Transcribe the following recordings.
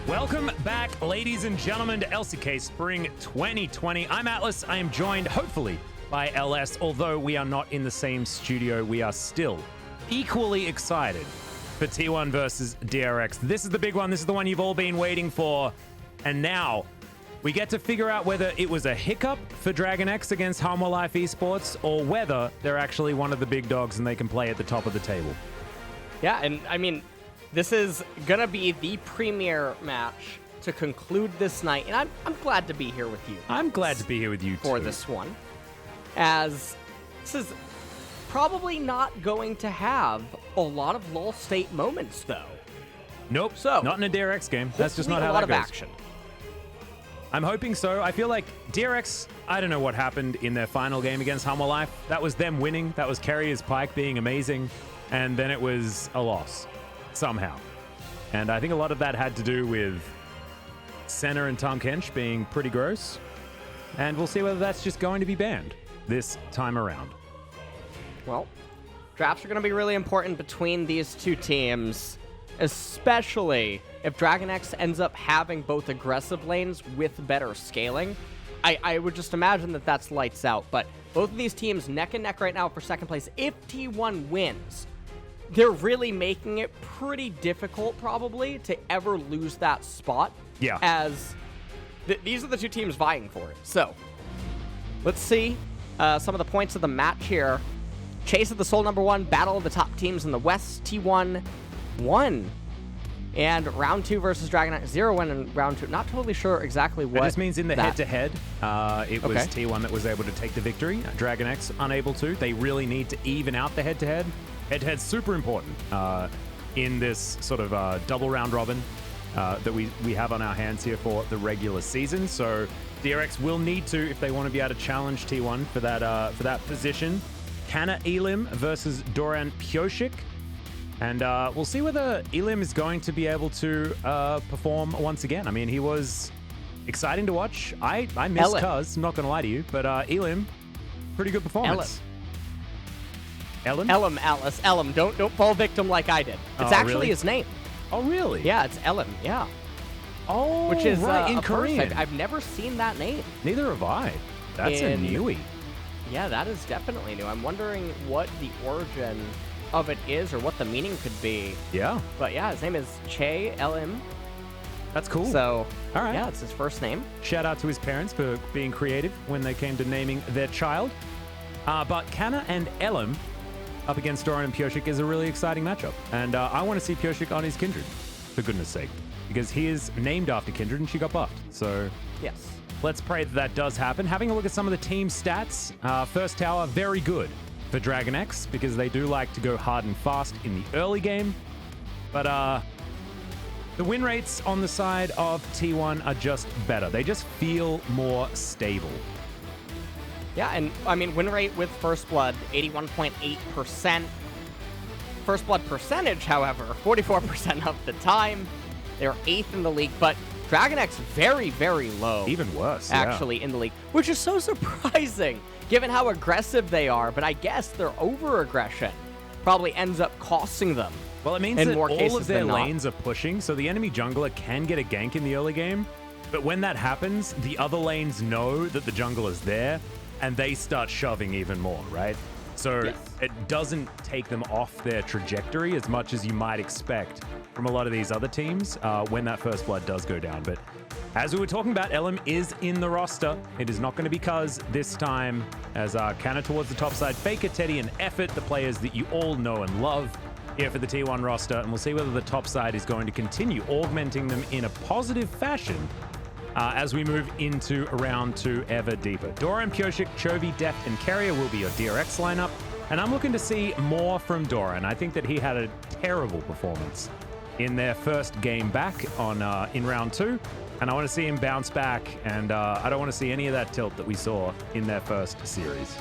Welcome back, ladies and gentlemen, to LCK Spring 2020. I'm Atlas. I am joined, hopefully, by LS. Although we are not in the same studio, we are still equally excited for T1 versus DRX. This is the big one. This is the one you've all been waiting for. And now we get to figure out whether it was a hiccup for DragonX against Harmwell Life Esports or whether they're actually one of the big dogs and they can play at the top of the table. Yeah, and I mean, this is going to be the premier match to conclude this night, and I'm glad to be here with you. I'm glad to be here with you, for too. this one, as this is probably not going to have a lot of lull state moments, though. Nope, so not in a DRX game. That's just not how that goes. A lot of action. I'm hoping so. I feel like DRX, I don't know what happened in their final game against Harmwell Life. That was them winning. That was Carrier's Pike being amazing, and then it was a loss. Somehow. And I think a lot of that had to do with Senna and Tom Kench being pretty gross. And we'll see whether that's just going to be banned this time around. Well, drafts are going to be really important between these two teams, especially if DragonX ends up having both aggressive lanes with better scaling. I would just imagine that that's lights out, but both of these teams neck and neck right now for second place. If T1 wins, they're really making it pretty difficult, probably, to ever lose that spot. Yeah. As these are the two teams vying for it. So, let's see some of the points of the match here. Chase of the Soul #1, battle of the top teams in the West. T1 won. And round 2 versus DragonX 0-1 in round 2. Not totally sure exactly what. This means in the head-to-head, it was Okay. T1 that was able to take the victory. DragonX unable to. They really need to even out the head-to-head. Head-to-head's super important in this sort of double round robin that we have on our hands here for the regular season. So DRX will need to, if they want to be able to challenge T1 for that position. Kana Elim versus Doran Pioshik. And we'll see whether Elim is going to be able to perform once again. I mean, he was exciting to watch. I miss Cuz, not going to lie to you. But Elim, pretty good performance. Ellen? Elim, Alice. Elim. Don't fall victim like I did. It's actually really? his name. Oh, really? Yeah, it's Elim. Yeah. Oh, which is right, in a first. Korean. I've never seen that name. Neither have I. That's a newie. Yeah, that is definitely new. I'm wondering what the origin of it is or what the meaning could be. Yeah. But yeah, his name is Che Elim. That's cool. So, all right. Yeah, it's his first name. Shout out to his parents for being creative when they came to naming their child. But Kana and Elim up against Doran and Pioshik is a really exciting matchup. And I want to see Pioshik on his Kindred, for goodness sake. Because he is named after Kindred and she got buffed. So yes, let's pray that that does happen. Having a look at some of the team stats. First tower, very good for DragonX because they do like to go hard and fast in the early game. But the win rates on the side of T1 are just better. They just feel more stable. Yeah, and I mean, win rate with First Blood, 81.8%. First Blood percentage, however, 44% of the time. They're 8th in the league, but DragonX very, very low. Even worse, actually, in the league, which is so surprising given how aggressive they are. But I guess their over-aggression probably ends up costing them. Well, it means that all of their lanes are pushing, so the enemy jungler can get a gank in the early game. But when that happens, the other lanes know that the jungle is there, and they start shoving even more, right? So yes, it doesn't take them off their trajectory as much as you might expect from a lot of these other teams when that first blood does go down. But as we were talking about, Elim is in the roster. It is not going to be Cuz this time, as Kana towards the top side, Faker, Teddy, and Effort, the players that you all know and love here for the T1 roster. And we'll see whether the top side is going to continue augmenting them in a positive fashion as we move into round 2 ever deeper. Doran, Pioshik, Chovy, Deft, and Carrier will be your DRX lineup. And I'm looking to see more from Doran. I think that he had a terrible performance in their first game back on in round 2. And I want to see him bounce back. And I don't want to see any of that tilt that we saw in their first series.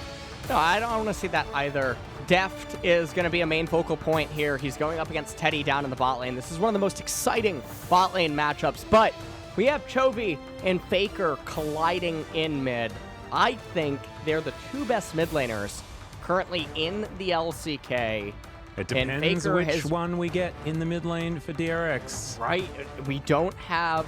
No, I don't want to see that either. Deft is going to be a main focal point here. He's going up against Teddy down in the bot lane. This is one of the most exciting bot lane matchups. But we have Chovy and Faker colliding in mid. I think they're the two best mid laners currently in the LCK. It And depends Faker which has- one we get in the mid lane for DRX. Right. We don't have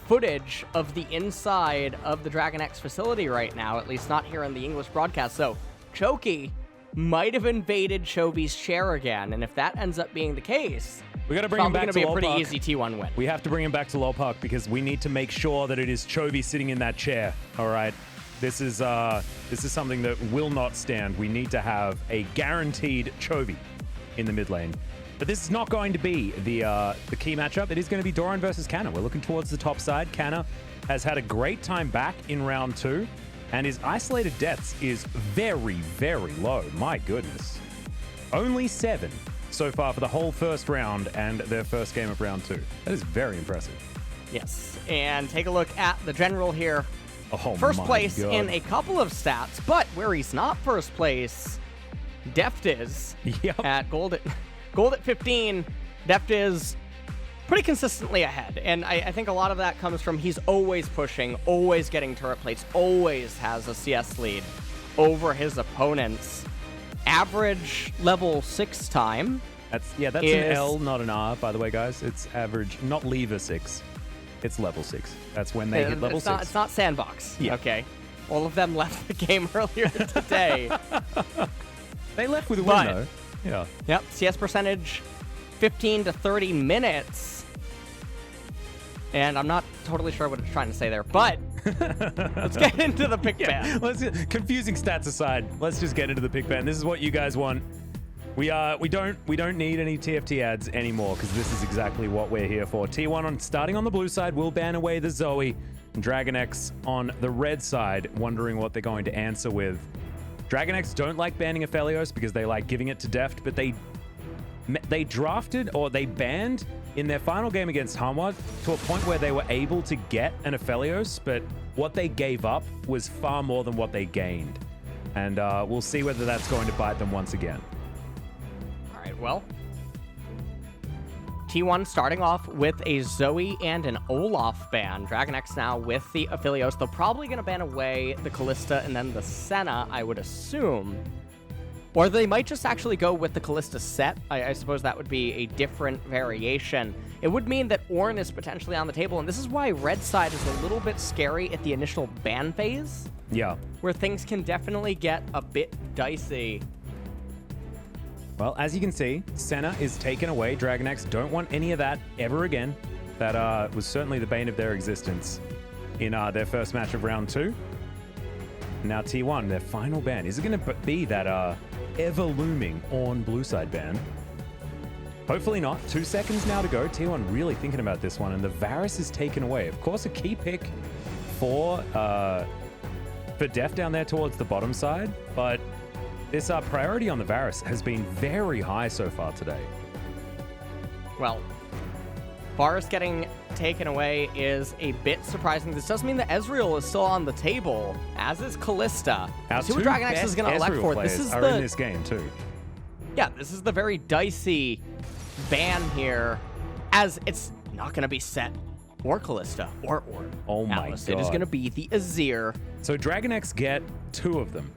footage of the inside of the DragonX facility right now, at least not here in the English broadcast. So Choki might have invaded Chovy's chair again, and if that ends up being the case, We got to it's bring him probably back going to to be a Lol pretty Park. easy T1 win. We have to bring him back to Lol Park because we need to make sure that it is Chovy sitting in that chair. All right. This is something that will not stand. We need to have a guaranteed Chovy in the mid lane. But this is not going to be the key matchup. It is going to be Doran versus Canna. We're looking towards the top side. Canna has had a great time back in round 2, and his isolated deaths is very, very low. My goodness. Only 7 so far for the whole first round and their first game of round 2. That is very impressive. Yes. And take a look at the general here. Oh, First my place God. in a couple of stats, but where he's not first place, Deft is Yep. at gold at 15. Deft is pretty consistently ahead, and I think a lot of that comes from he's always pushing, always getting turret plates, always has a CS lead over his opponents. Average level 6 time. That's an is- L, not an R, by the way, guys. It's average, not lever 6. It's level 6. That's when they hit level 6. It's not sandbox. Yeah. Okay. All of them left the game earlier today. They left with a But- win, though. Yeah. Yep, CS percentage 15 to 30 minutes. And I'm not totally sure what it's trying to say there, but let's get into the pick ban. Confusing stats aside, let's just get into the pick ban. This is what you guys want. We don't need any TFT ads anymore because this is exactly what we're here for. T1 starting on the blue side will ban away the Zoe, and DragonX on the red side, wondering what they're going to answer with. DragonX don't like banning Aphelios because they like giving it to Deft, but they drafted or they banned in their final game against Hamwad to a point where they were able to get an Aphelios, but what they gave up was far more than what they gained. And we'll see whether that's going to bite them once again. All right, well, T1 starting off with a Zoe and an Olaf ban. DragonX now with the Aphelios. They're probably going to ban away the Callista and then the Senna, I would assume. Or they might just actually go with the Callista set. I suppose that would be a different variation. It would mean that Ornn is potentially on the table, and this is why red side is a little bit scary at the initial ban phase, Yeah. where things can definitely get a bit dicey. Well, as you can see, Senna is taken away. DragonX don't want any of that ever again. That was certainly the bane of their existence in their first match of round 2. Now T1, their final ban. Is it going to be that ever-looming Ornn blue side ban? Hopefully not. 2 seconds now to go. T1 really thinking about this one, and the Varus is taken away. Of course, a key pick for Deft down there towards the bottom side, but this priority on the Varus has been very high so far today. Well, Varus getting taken away is a bit surprising. This does mean that Ezreal is still on the table, as is Callista. Our See what two DragonX is best going to elect Ezreal for. players This is are in this game too. Yeah, this is the very dicey ban here, as it's not going to be Set or Callista or Oh my Alice. God. It is going to be the Azir. So DragonX get 2 of them.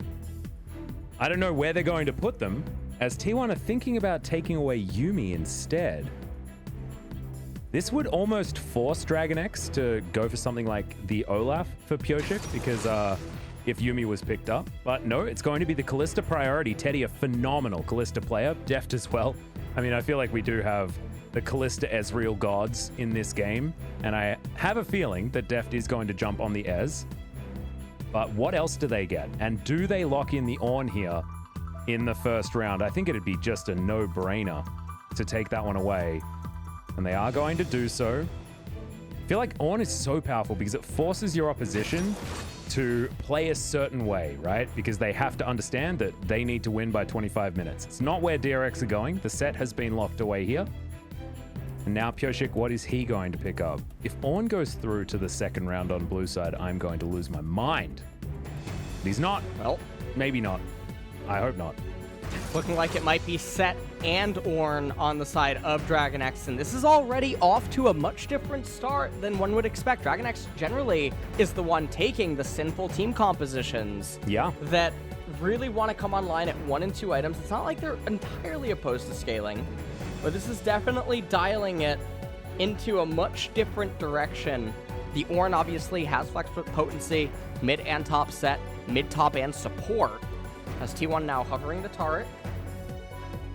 I don't know where they're going to put them, as T1 are thinking about taking away Yuumi instead. This would almost force DragonX to go for something like the Olaf for Pioshik, because if Yuumi was picked up. But no, it's going to be the Callista priority. Teddy, a phenomenal Callista player, Deft as well. I mean, I feel like we do have the Callista Ezreal gods in this game, and I have a feeling that Deft is going to jump on the Ez. But what else do they get? And do they lock in the Ornn here in the first round? I think it'd be just a no-brainer to take that one away. And they are going to do so. I feel like Ornn is so powerful because it forces your opposition to play a certain way, right? Because they have to understand that they need to win by 25 minutes. It's not where DRX are going. The set has been locked away here. And now Pioshik, what is he going to pick up? If Ornn goes through to the second round on blue side, I'm going to lose my mind. But he's not. Well, Maybe not. I hope not. looking like it might be Set and Ornn on the side of DragonX, and this is already off to a much different start than one would expect. DragonX generally is the one taking the sinful team compositions Yeah. that really want to come online at 1 and 2 items. It's not like they're entirely opposed to scaling, but this is definitely dialing it into a much different direction. The Ornn obviously has flex potency, mid and top set, mid, top, and support. Has T1 now hovering the turret.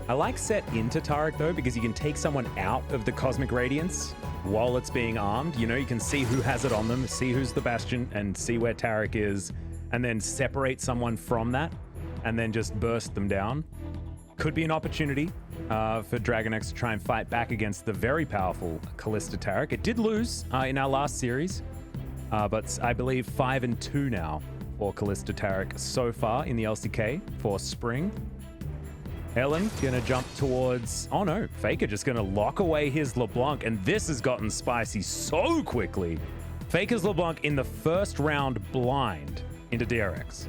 I like set into Taric though, because you can take someone out of the Cosmic Radiance while it's being armed. You know, you can see who has it on them, see who's the Bastion, and see where Taric is, and then separate someone from that, and then just burst them down. Could be an opportunity for DragonX to try and fight back against the very powerful Kalista Taric. It did lose in our last series, but I believe 5-2 now for Kalista Taric so far in the LCK for Spring. Ellen gonna jump towards... Oh no, Faker just gonna lock away his LeBlanc, and this has gotten spicy so quickly. Faker's LeBlanc in the first round blind into DRX.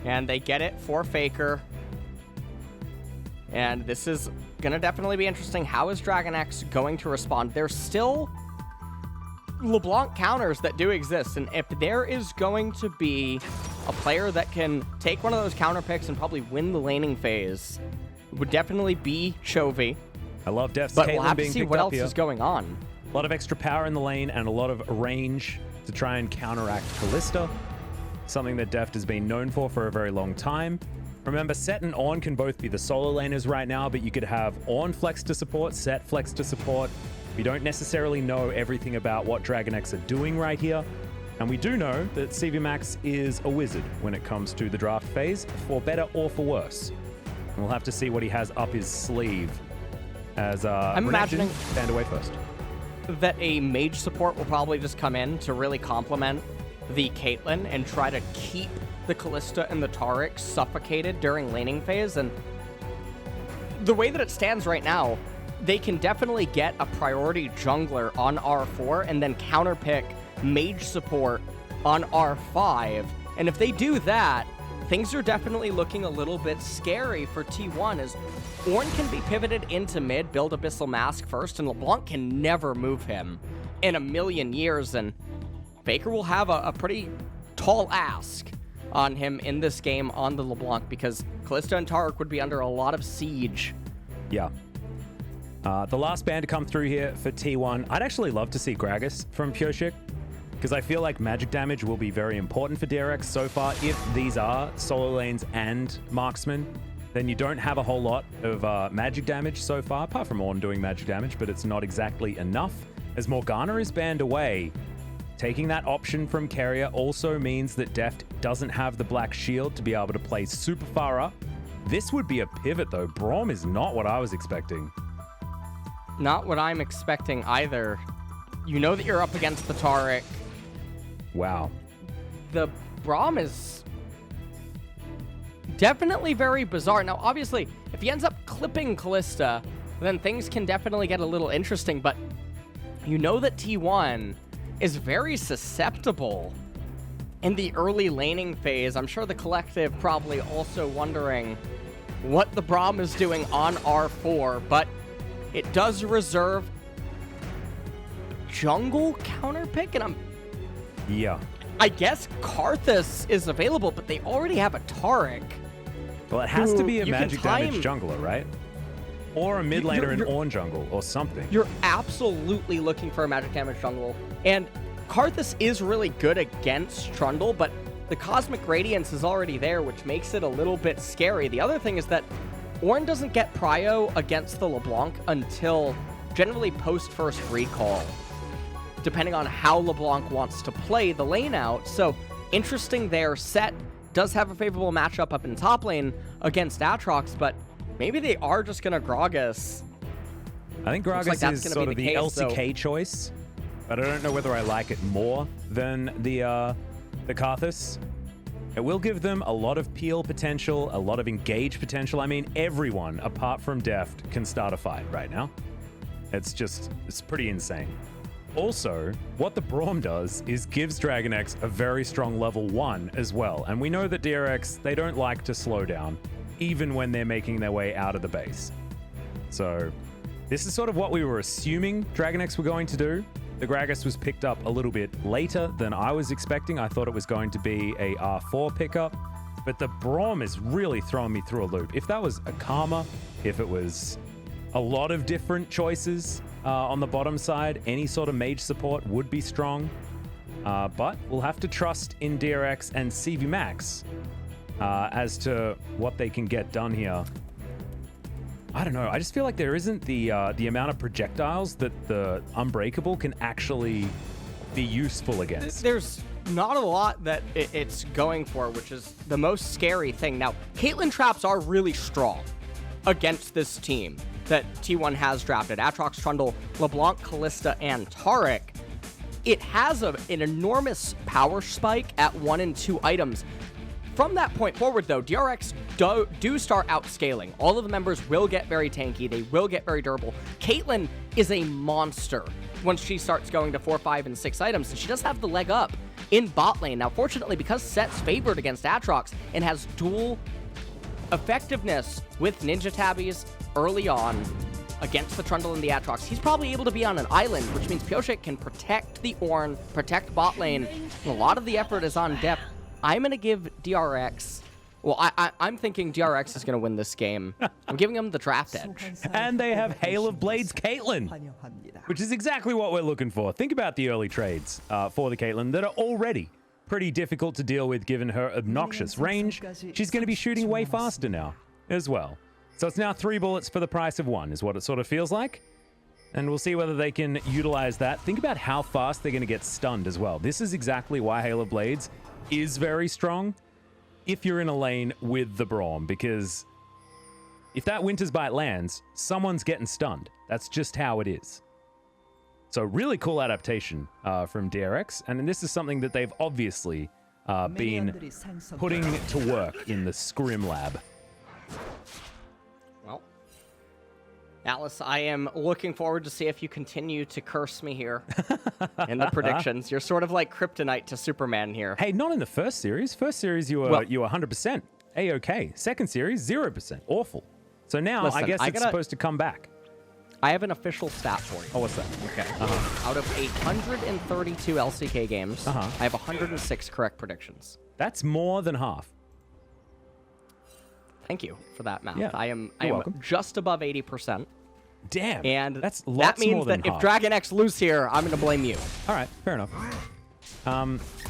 And they get it for Faker. And this is gonna definitely be interesting. How is DragonX going to respond? There's still LeBlanc counters that do exist, and if there is going to be a player that can take one of those counter picks and probably win the laning phase, it would definitely be Chovy. I love Def's but Caitlyn we'll have to being see picked what up else here. is going on. A lot of extra power in the lane and a lot of range to try and counteract Kalista, something that Deft has been known for a very long time. Remember, Set and Ornn can both be the solo laners right now, but you could have Ornn flex to support, Set flex to support. We don't necessarily know everything about what DragonX are doing right here, and we do know that CV Max is a wizard when it comes to the draft phase, for better or for worse. And we'll have to see what he has up his sleeve as I'm imagining stand away first. that a mage support will probably just come in to really complement the Caitlyn and try to keep the Kalista and the Taric suffocated during laning phase. And the way that it stands right now, they can definitely get a priority jungler on R4 and then counterpick mage support on R5. And if they do that, things are definitely looking a little bit scary for T1, as Ornn can be pivoted into mid, build Abyssal Mask first, and LeBlanc can never move him in a million years, and Faker will have a pretty tall ask on him in this game on the LeBlanc, because Kalista and Taric would be under a lot of siege. Yeah. The last ban to come through here for T1, I'd actually love to see Gragas from PureShick, because I feel like magic damage will be very important for DRX so far. If these are solo lanes and marksmen, then you don't have a whole lot of magic damage so far, apart from Ornn doing magic damage, but it's not exactly enough. As Morgana is banned away, taking that option from Carrier also means that Deft doesn't have the black shield to be able to play super far up. This would be a pivot though. Braum is not what I was expecting. Not what I'm expecting either. You know that you're up against the Taric. Wow. The Braum is definitely very bizarre. Now, obviously, if he ends up clipping Kalista, then things can definitely get a little interesting, but you know that T1 is very susceptible in the early laning phase. I'm sure the collective probably also wondering what the Braum is doing on R4, but it does reserve jungle counterpick, and I guess Karthus is available, but they already have a Taric. Well, it has to be a magic damage jungler, right? Or a mid laner in Ornn jungle or something. You're absolutely looking for a magic damage jungle. And Karthus is really good against Trundle, but the Cosmic Radiance is already there, which makes it a little bit scary. The other thing is that Ornn doesn't get prio against the LeBlanc until generally post-first recall, depending on how LeBlanc wants to play the lane out. So, interesting there. Set does have a favorable matchup up in top lane against Aatrox, but maybe they are just going to Gragas. I think Gragas is sort of the LCK choice, but I don't know whether I like it more than the Karthus. It will give them a lot of peel potential, a lot of engage potential. I mean, everyone apart from Deft can start a fight right now. It's pretty insane. Also, what the Braum does is gives DragonX a very strong level 1 as well. And we know that DRX, they don't like to slow down, even when they're making their way out of the base. So this is sort of what we were assuming DragonX were going to do. The Gragas was picked up a little bit later than I was expecting. I thought it was going to be a R4 pickup. But the Braum is really throwing me through a loop. If that was a Karma, if it was a lot of different choices on the bottom side, any sort of mage support would be strong. But we'll have to trust in DRX and CV Max as to what they can get done here. I don't know. I just feel like there isn't the amount of projectiles that the Unbreakable can actually be useful against. There's not a lot that it's going for, which is the most scary thing. Now, Caitlyn traps are really strong against this team that T1 has drafted. Aatrox, Trundle, LeBlanc, Kalista, and Taric. It has an enormous power spike at 1 and 2 items. From that point forward, though, DRX do start outscaling. All of the members will get very tanky. They will get very durable. Caitlyn is a monster once she starts going to 4, 5, and 6 items, and she does have the leg up in bot lane. Now, fortunately, because Set's favored against Aatrox and has dual effectiveness with Ninja Tabbies early on against the Trundle and the Aatrox, he's probably able to be on an island, which means Pyosik can protect the Ornn, protect bot lane, and a lot of the effort is on depth. I'm going to give DRX... Well, I'm thinking DRX is going to win this game. I'm giving him the draft edge. And they have Hail of Blades Caitlyn, which is exactly what we're looking for. Think about the early trades for the Caitlyn that are already pretty difficult to deal with given her obnoxious range. She's going to be shooting way faster now as well. So it's now 3 bullets for the price of 1 is what it sort of feels like. And we'll see whether they can utilize that. Think about how fast they're going to get stunned as well. This is exactly why Hail of Blades is very strong if you're in a lane with the Braum, because if that Winter's Bite lands, someone's getting stunned. That's just how it is. So really cool adaptation from DRX, and this is something that they've obviously been putting to work in the Scrim Lab. Well, Alice, I am looking forward to see if you continue to curse me here in the predictions. You're sort of like kryptonite to Superman here. Hey, not in the first series. First series, you were 100% A-OK. Second series, 0%. Awful. So now, listen, I guess it's supposed to come back. I have an official stat for you. Oh, what's that? Okay. Out of 832 LCK games, I have 106 correct predictions. That's more than half. Thank you for that math. Yeah, I am welcome. just above 80%. Damn. And that's lots that means more than that half. if DragonX lose here, I'm going to blame you. All right, fair enough.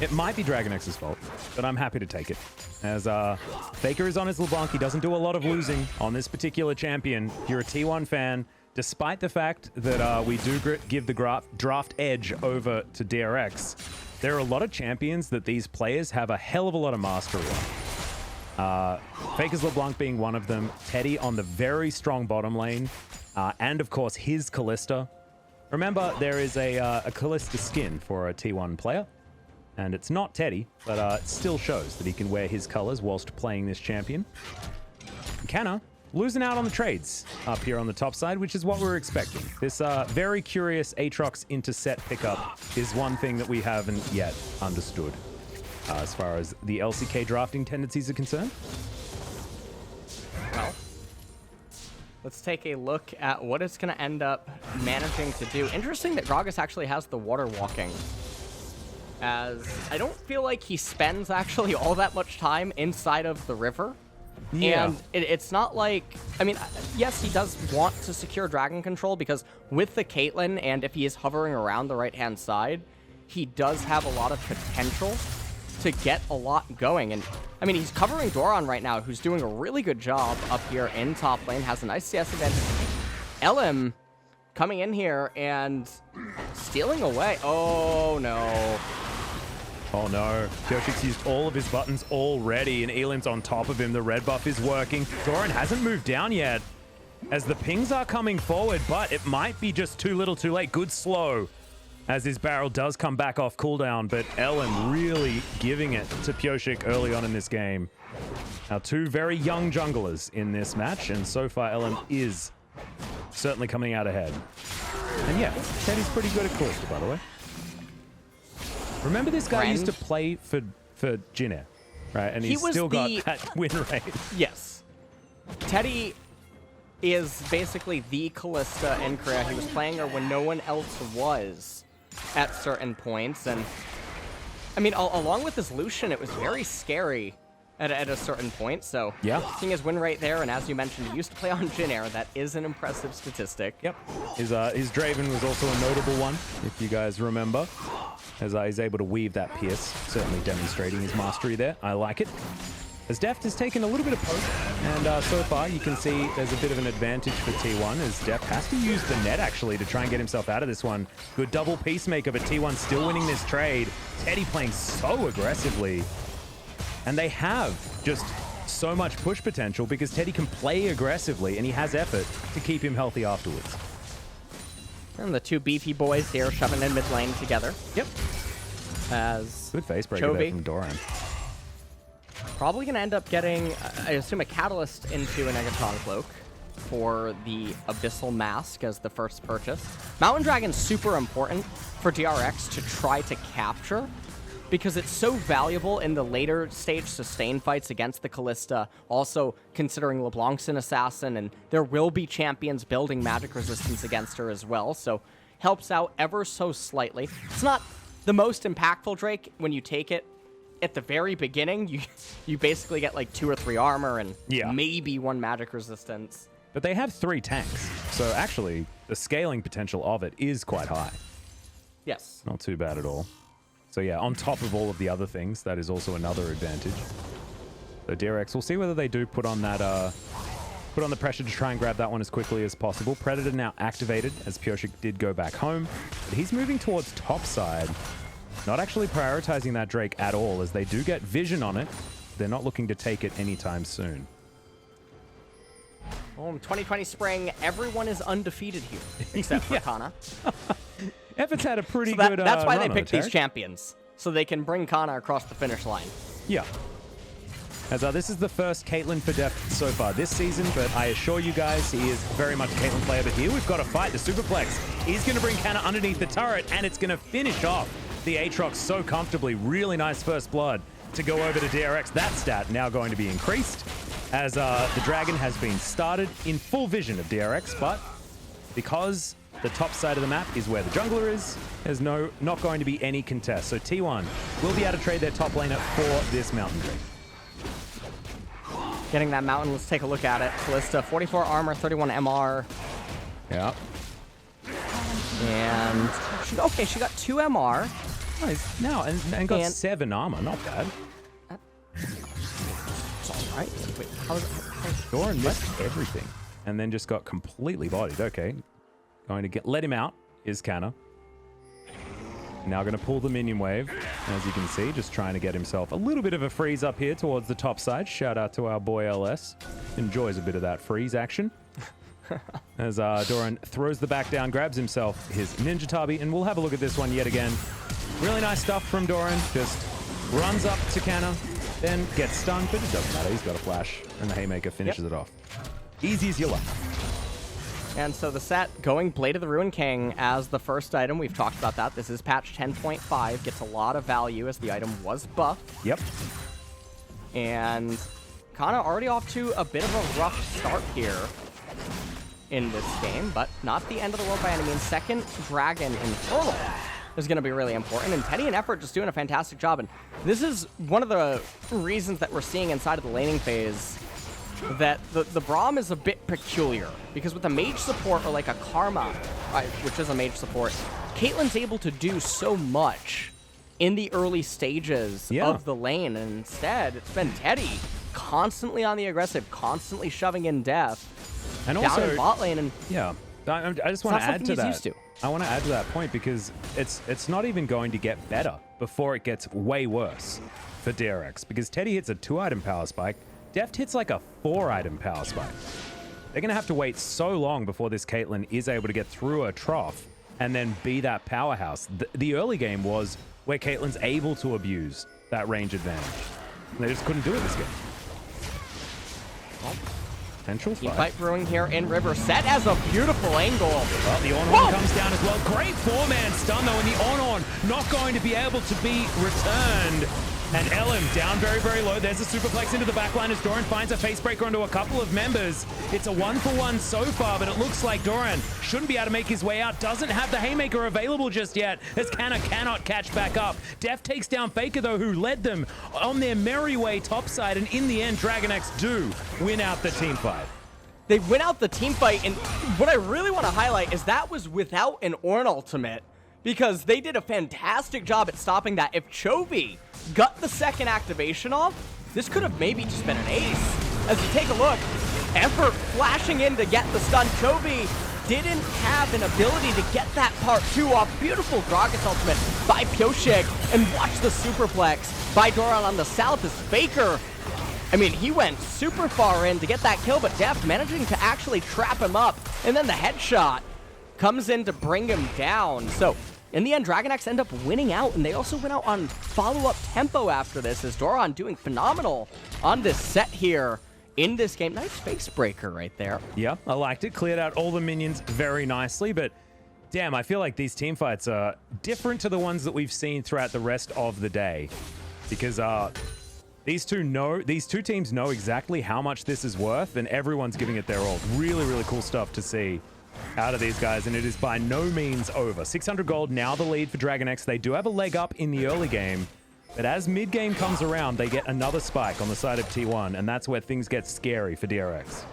It might be DragonX's fault, but I'm happy to take it. As Faker is on his LeBlanc, he doesn't do a lot of losing on this particular champion. If you're a T1 fan, despite the fact that we do give the draft edge over to DRX, there are a lot of champions that these players have a hell of a lot of mastery on. Faker's LeBlanc being one of them, Teddy on the very strong bottom lane, and of course his Kalista. Remember, there is a Kalista skin for a T1 player, and it's not Teddy, but it still shows that he can wear his colors whilst playing this champion. Canna losing out on the trades up here on the top side, which is what we were expecting. This very curious Aatrox into set pickup is one thing that we haven't yet understood as far as the LCK drafting tendencies are concerned. Well, let's take a look at what it's going to end up managing to do. Interesting that Gragas actually has the water walking, as I don't feel like he spends actually all that much time inside of the river. Yeah. And it's not like, I mean, yes, he does want to secure dragon control, because with the Caitlyn, and if he is hovering around the right-hand side, he does have a lot of potential to get a lot going. And I mean, he's covering Doran right now, who's doing a really good job up here in top lane, has a nice CS advantage. LM coming in here and stealing away. Oh, no. Oh no, Kyoshik's used all of his buttons already, and Elim's on top of him. The red buff is working. Doran hasn't moved down yet as the pings are coming forward, but it might be just too little too late. Good slow as his barrel does come back off cooldown, but Ellen really giving it to Pyosik early on in this game. Now, two very young junglers in this match, and so far Ellen is certainly coming out ahead. And yeah, Teddy's pretty good at Kalista, by the way. Remember this guy used to play for Jin, right? And he's still got that win rate. Yes. Teddy is basically the Kalista in Korea. He was playing her when no one else was at certain points. And I mean, along with his Lucian, it was very scary at a certain point. So Yeah. seeing his win rate there, and as you mentioned, he used to play on Jin Air. That is an impressive statistic. Yep. His Draven was also a notable one, if you guys remember, as he's able to weave that pierce, certainly demonstrating his mastery there. I like it. As Deft has taken a little bit of poke, and so far you can see there's a bit of an advantage for T1, as Deft has to use the net actually to try and get himself out of this one. Good double peacemaker, but T1 still winning this trade. Teddy playing so aggressively. And they have just so much push potential because Teddy can play aggressively and he has effort to keep him healthy afterwards. And the two beefy boys here shoving in mid lane together. Yep. As good face breaker there from Doran. Probably going to end up getting, I assume, a Catalyst into a Negatron Cloak for the Abyssal Mask as the first purchase. Mountain Dragon's super important for DRX to try to capture because it's so valuable in the later stage sustain fights against the Callista, also considering LeBlanc's an assassin, and there will be champions building magic resistance against her as well, so helps out ever so slightly. It's not the most impactful Drake when you take it at the very beginning. You basically get like 2 or 3 armor and maybe 1 magic resistance. But they have 3 tanks, so actually the scaling potential of it is quite high. Yes. Not too bad at all. So yeah, on top of all of the other things, that is also another advantage. So DRX, we'll see whether they do put on that, put on the pressure to try and grab that one as quickly as possible. Predator now activated, as Pioshik did go back home, but he's moving towards top side. Not actually prioritizing that Drake at all, as they do get vision on it. They're not looking to take it anytime soon. Well, in 2020 Spring, everyone is undefeated here, except for Kana. Effort's had a pretty good that's why they run picked these champions, so they can bring Kana across the finish line. Yeah. As this is the first Caitlyn for Deft so far this season, but I assure you guys, he is very much a Caitlyn player. But here we've got a fight. The Superplex is going to bring Kana underneath the turret, and it's going to finish off the Aatrox so comfortably. Really nice first blood to go over to DRX. That stat now going to be increased as the Dragon has been started in full vision of DRX, but because the top side of the map is where the jungler is, there's not going to be any contest. So T1 will be able to trade their top laner for this Mountain Drake. Getting that Mountain, let's take a look at it. Callista, 44 armor, 31 MR. Yeah. And she got 2 MR. Nice. No, and got 7 armor. Not bad. It's all right. Wait, how Doran missed everything and then just got completely bodied. Okay. Going to let him out is Kana. Now going to pull the minion wave. As you can see, just trying to get himself a little bit of a freeze up here towards the top side. Shout out to our boy LS. Enjoys a bit of that freeze action. As Doran throws the back down, grabs himself his Ninja Tabi, and we'll have a look at this one yet again. Really nice stuff from Doran. Just runs up to Kana, then gets stunned, but it doesn't matter. He's got a flash, and the Haymaker finishes it off. Easy as you like. And so the set going Blade of the Ruined King as the first item. We've talked about that. This is patch 10.5. Gets a lot of value as the item was buffed. Yep. And Kana already off to a bit of a rough start here in this game, but not the end of the world by any means. Second Dragon Infernal is going to be really important, and Teddy and Effort just doing a fantastic job. And this is one of the reasons that we're seeing inside of the laning phase that the Braum is a bit peculiar, because with a mage support or like a Karma, which is a mage support, Caitlyn's able to do so much in the early stages of the lane, and instead it's been Teddy constantly on the aggressive, constantly shoving in death, and down also in bot lane. And I just want to add to that. Used to. I want to add to that point because it's not even going to get better before it gets way worse for DRX, because Teddy hits a 2-item power spike. Deft hits like a 4-item power spike. They're going to have to wait so long before this Caitlyn is able to get through a trough and then be that powerhouse. The early game was where Caitlyn's able to abuse that range advantage. And they just couldn't do it this game. Well, potential fight brewing here in River. Set as a beautiful angle. Well, the on comes down as well. Great 4-man stun though, and the on not going to be able to be returned. And LM down very, very low. There's a superplex into the backline as Doran finds a facebreaker onto a couple of members. It's a 1-for-1 so far, but it looks like Doran shouldn't be able to make his way out. Doesn't have the haymaker available just yet, as Canna cannot catch back up. Def takes down Faker, though, who led them on their merry way topside, and in the end, DragonX do win out the team fight. They win out the team fight, and what I really want to highlight is that was without an Ornn ultimate, because they did a fantastic job at stopping that. If Chovy got the second activation off, this could have maybe just been an ace. As you take a look, Effort flashing in to get the stun. Chovy didn't have an ability to get that part 2 off. Beautiful Gragas ultimate by Pioshik, and watch the superplex by Doran on the south as Faker. I mean, he went super far in to get that kill, but Deft managing to actually trap him up, and then the headshot comes in to bring him down. So in the end, DragonX end up winning out, and they also went out on follow-up tempo after this, as Doran doing phenomenal on this set here in this game. Nice face breaker right there. Yeah, I liked it. Cleared out all the minions very nicely, but damn, I feel like these team fights are different to the ones that we've seen throughout the rest of the day, because these two teams know exactly how much this is worth, and everyone's giving it their all. Really, really cool stuff to see out of these guys, and it is by no means over. 600 gold, now the lead for DragonX. They do have a leg up in the early game, but as mid-game comes around, they get another spike on the side of T1, and that's where things get scary for DRX.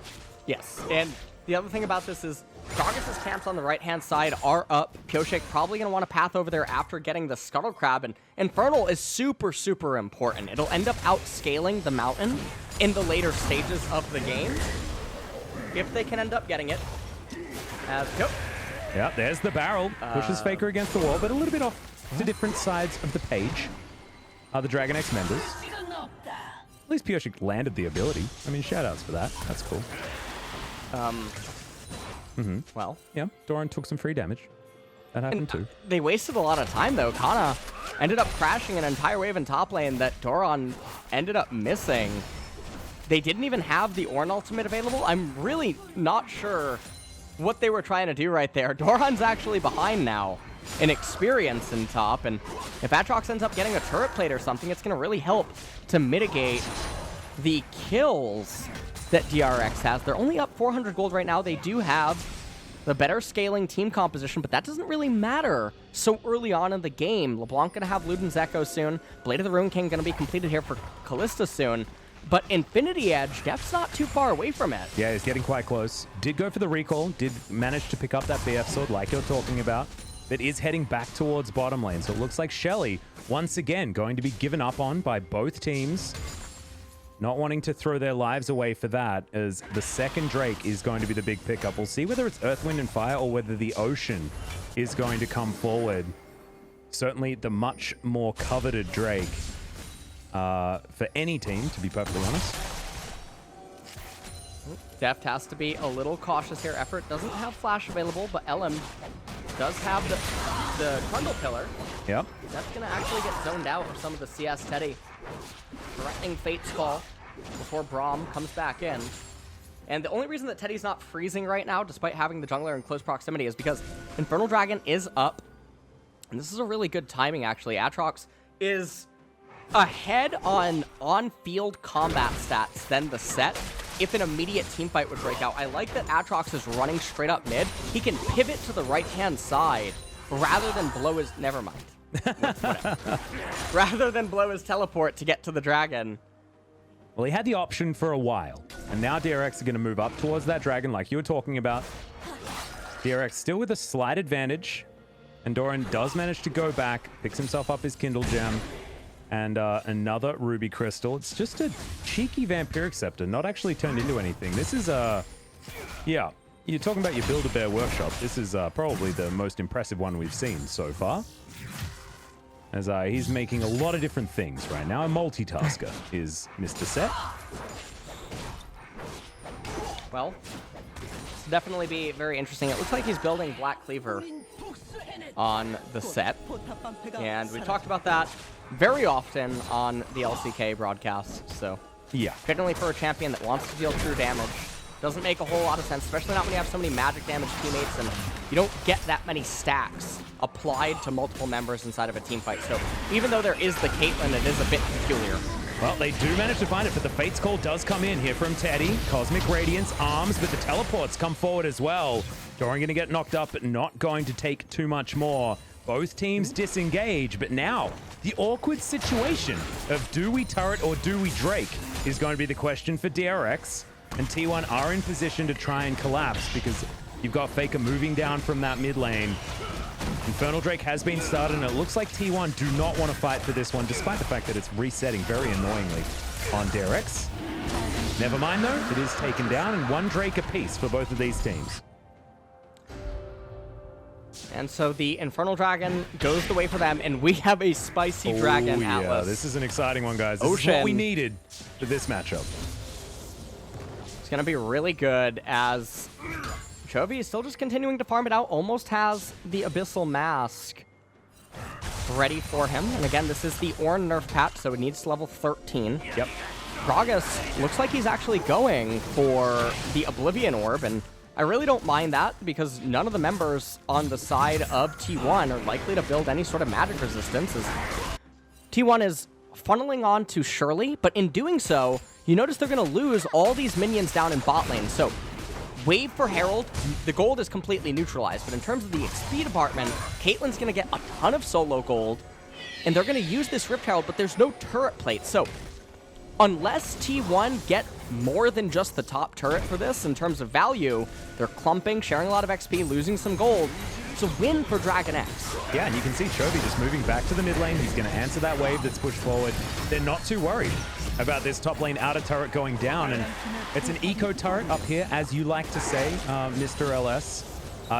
Yes, and the other thing about this is Gragas' camps on the right-hand side are up. Pioshik probably going to want to path over there after getting the Scuttle Crab, and Infernal is super, super important. It'll end up outscaling the Mountain in the later stages of the game, if they can end up getting it. Yep. Yeah, there's the barrel. Pushes Faker against the wall, but a little bit off to different sides of the page are the DragonX members. At least Pioshik landed the ability. I mean, shout-outs for that. That's cool. Well. Yeah, Doran took some free damage. That happened too. They wasted a lot of time, though. Kana ended up crashing an entire wave in top lane that Doran ended up missing. They didn't even have the Ornn ultimate available. I'm really not sure what they were trying to do right there. Doran's actually behind now in experience in top, and if Aatrox ends up getting a turret plate or something, it's going to really help to mitigate the kills that DRX has. They're only up 400 gold right now. They do have the better scaling team composition, but that doesn't really matter so early on in the game. LeBlanc going to have Luden's Echo soon. Blade of the Rune King going to be completed here for Kalista soon. But Infinity Edge, Def's not too far away from it. Yeah, he's getting quite close. Did go for the recall, did manage to pick up that BF sword like you're talking about, but is heading back towards bottom lane. So it looks like Shelly, once again, going to be given up on by both teams. Not wanting to throw their lives away for that, as the second Drake is going to be the big pickup. We'll see whether it's Earth, Wind, and Fire or whether the Ocean is going to come forward. Certainly the much more coveted Drake for any team, to be perfectly honest. Deft has to be a little cautious here. Effort doesn't have Flash available, but LM does have the Trundle Pillar. Yep. That's going to actually get zoned out for some of the CS Teddy. Threatening Fate's Call before Braum comes back in. And the only reason that Teddy's not freezing right now, despite having the jungler in close proximity, is because Infernal Dragon is up. And this is a really good timing, actually. Aatrox is ahead on on-field combat stats than the set if an immediate teamfight would break out. I like that Aatrox is running straight up mid. He can pivot to the right-hand side rather than blow his... Never mind. Rather than blow his teleport to get to the dragon. Well, he had the option for a while, and now DRX are going to move up towards that dragon like you were talking about. DRX still with a slight advantage, and Doran does manage to go back, picks himself up his Kindle Gem, and another Ruby Crystal. It's just a cheeky Vampiric Scepter, not actually turned into anything. This is yeah, you're talking about your Build-A-Bear workshop. This is probably the most impressive one we've seen so far. As he's making a lot of different things right now. A multitasker is Mr. Set. Well, this will definitely be very interesting. It looks like he's building Black Cleaver on the set. And we talked about that very often on the LCK broadcast. So yeah, generally for a champion that wants to deal true damage, Doesn't make a whole lot of sense, especially not when you have so many magic damage teammates and you don't get that many stacks applied to multiple members inside of a team fight. So even though there is the Caitlyn, it is a bit peculiar. Well, they do manage to find it, but the Fate's Call does come in here from Teddy. Cosmic Radiance, Arms, but the teleports come forward as well. Doran going to get knocked up, but not going to take too much more. Both teams disengage, but now the awkward situation of do we turret or do we Drake is going to be the question for DRX. And T1 are in position to try and collapse because you've got Faker moving down from that mid lane. Infernal Drake has been started, and it looks like T1 do not want to fight for this one, despite the fact that it's resetting very annoyingly on DRX. Never mind, though. It is taken down, and 1 Drake apiece for both of these teams. And so the Infernal Dragon goes the way for them, and we have a spicy Dragon Atlas. This is an exciting one, guys. This is what we needed for this matchup. It's going to be really good as Chovy is still just continuing to farm it out, almost has the Abyssal Mask ready for him. And again, this is the Ornn nerf patch, so it needs to level 13. Yep. Gragas looks like he's actually going for the Oblivion Orb, and I really don't mind that because none of the members on the side of T1 are likely to build any sort of magic resistance, as T1 is funneling on to Shirley, but in doing so, you notice they're going to lose all these minions down in bot lane. So wave for Herald, the gold is completely neutralized, but in terms of the XP department, Caitlyn's going to get a ton of solo gold, and they're going to use this Rift Herald, but there's no turret plate. So unless T1 get more than just the top turret for this in terms of value, they're clumping, sharing a lot of XP, losing some gold. It's a win for DragonX. Yeah, and you can see Chovy just moving back to the mid lane. He's going to answer that wave that's pushed forward. They're not too worried about this top lane outer turret going down, and it's an eco turret up here, as you like to say, Mr. LS.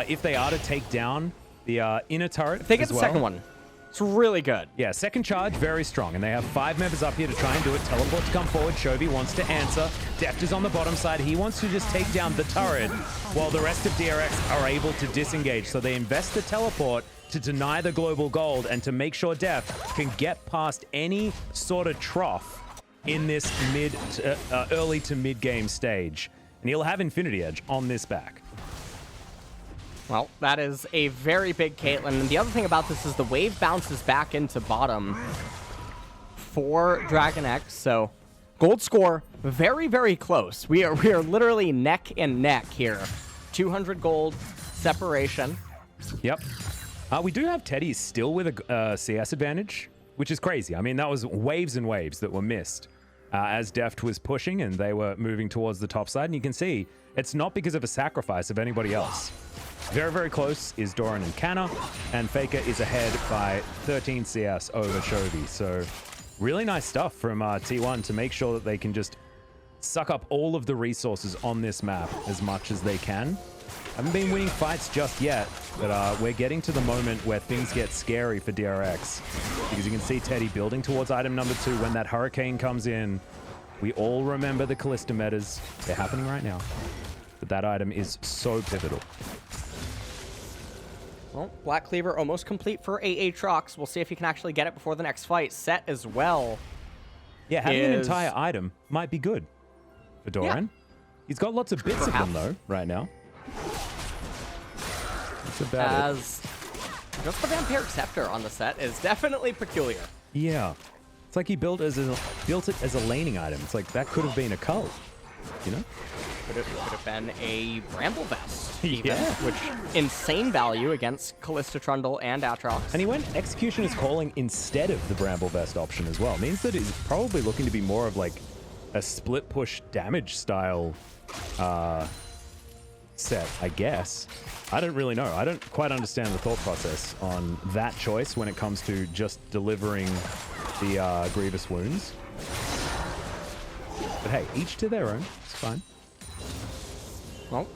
If they are to take down the inner turret, if they get the second one, it's really good. Yeah, second charge, very strong, and they have 5 members up here to try and do it. Teleport to come forward. Chovy wants to answer. Deft is on the bottom side. He wants to just take down the turret, while the rest of DRX are able to disengage. So they invest the teleport to deny the global gold and to make sure Deft can get past any sort of trough in this early to mid-game stage. And he'll have Infinity Edge on this back. Well, that is a very big Caitlyn. And the other thing about this is the wave bounces back into bottom for DragonX. So gold score very, very close. We are literally neck and neck here. 200 gold separation. Yep. We do have Teddy still with a CS advantage, which is crazy. I mean, that was waves and waves that were missed as Deft was pushing and they were moving towards the top side. And you can see it's not because of a sacrifice of anybody else. Very, very close is Doran and Canna, and Faker is ahead by 13 CS over Chovy. So really nice stuff from T1 to make sure that they can just suck up all of the resources on this map as much as they can. Haven't been winning fights just yet, but we're getting to the moment where things get scary for DRX, because you can see Teddy building towards item number 2 when that Hurricane comes in. We all remember the Callista metas. They're happening right now, but that item is so pivotal. Well, Black Cleaver almost complete for Aatrox. We'll see if he can actually get it before the next fight. Set as well. Yeah, having an entire item might be good for Doran. Yeah. He's got lots of bits of them, though, right now. That's about it. Just the Vampiric Scepter on the set is definitely peculiar. Yeah. It's like he built it as a laning item. It's like that could have been a cult, you know? Could have been a Bramble Vest, even, yeah. Which insane value against Callista Trundle and Aatrox. And he went Executioner's Calling instead of the Bramble Vest option as well. It means that he's probably looking to be more of like a split push damage style set, I guess. I don't really know. I don't quite understand the thought process on that choice when it comes to just delivering the Grievous Wounds. But hey, each to their own. It's fine. Well,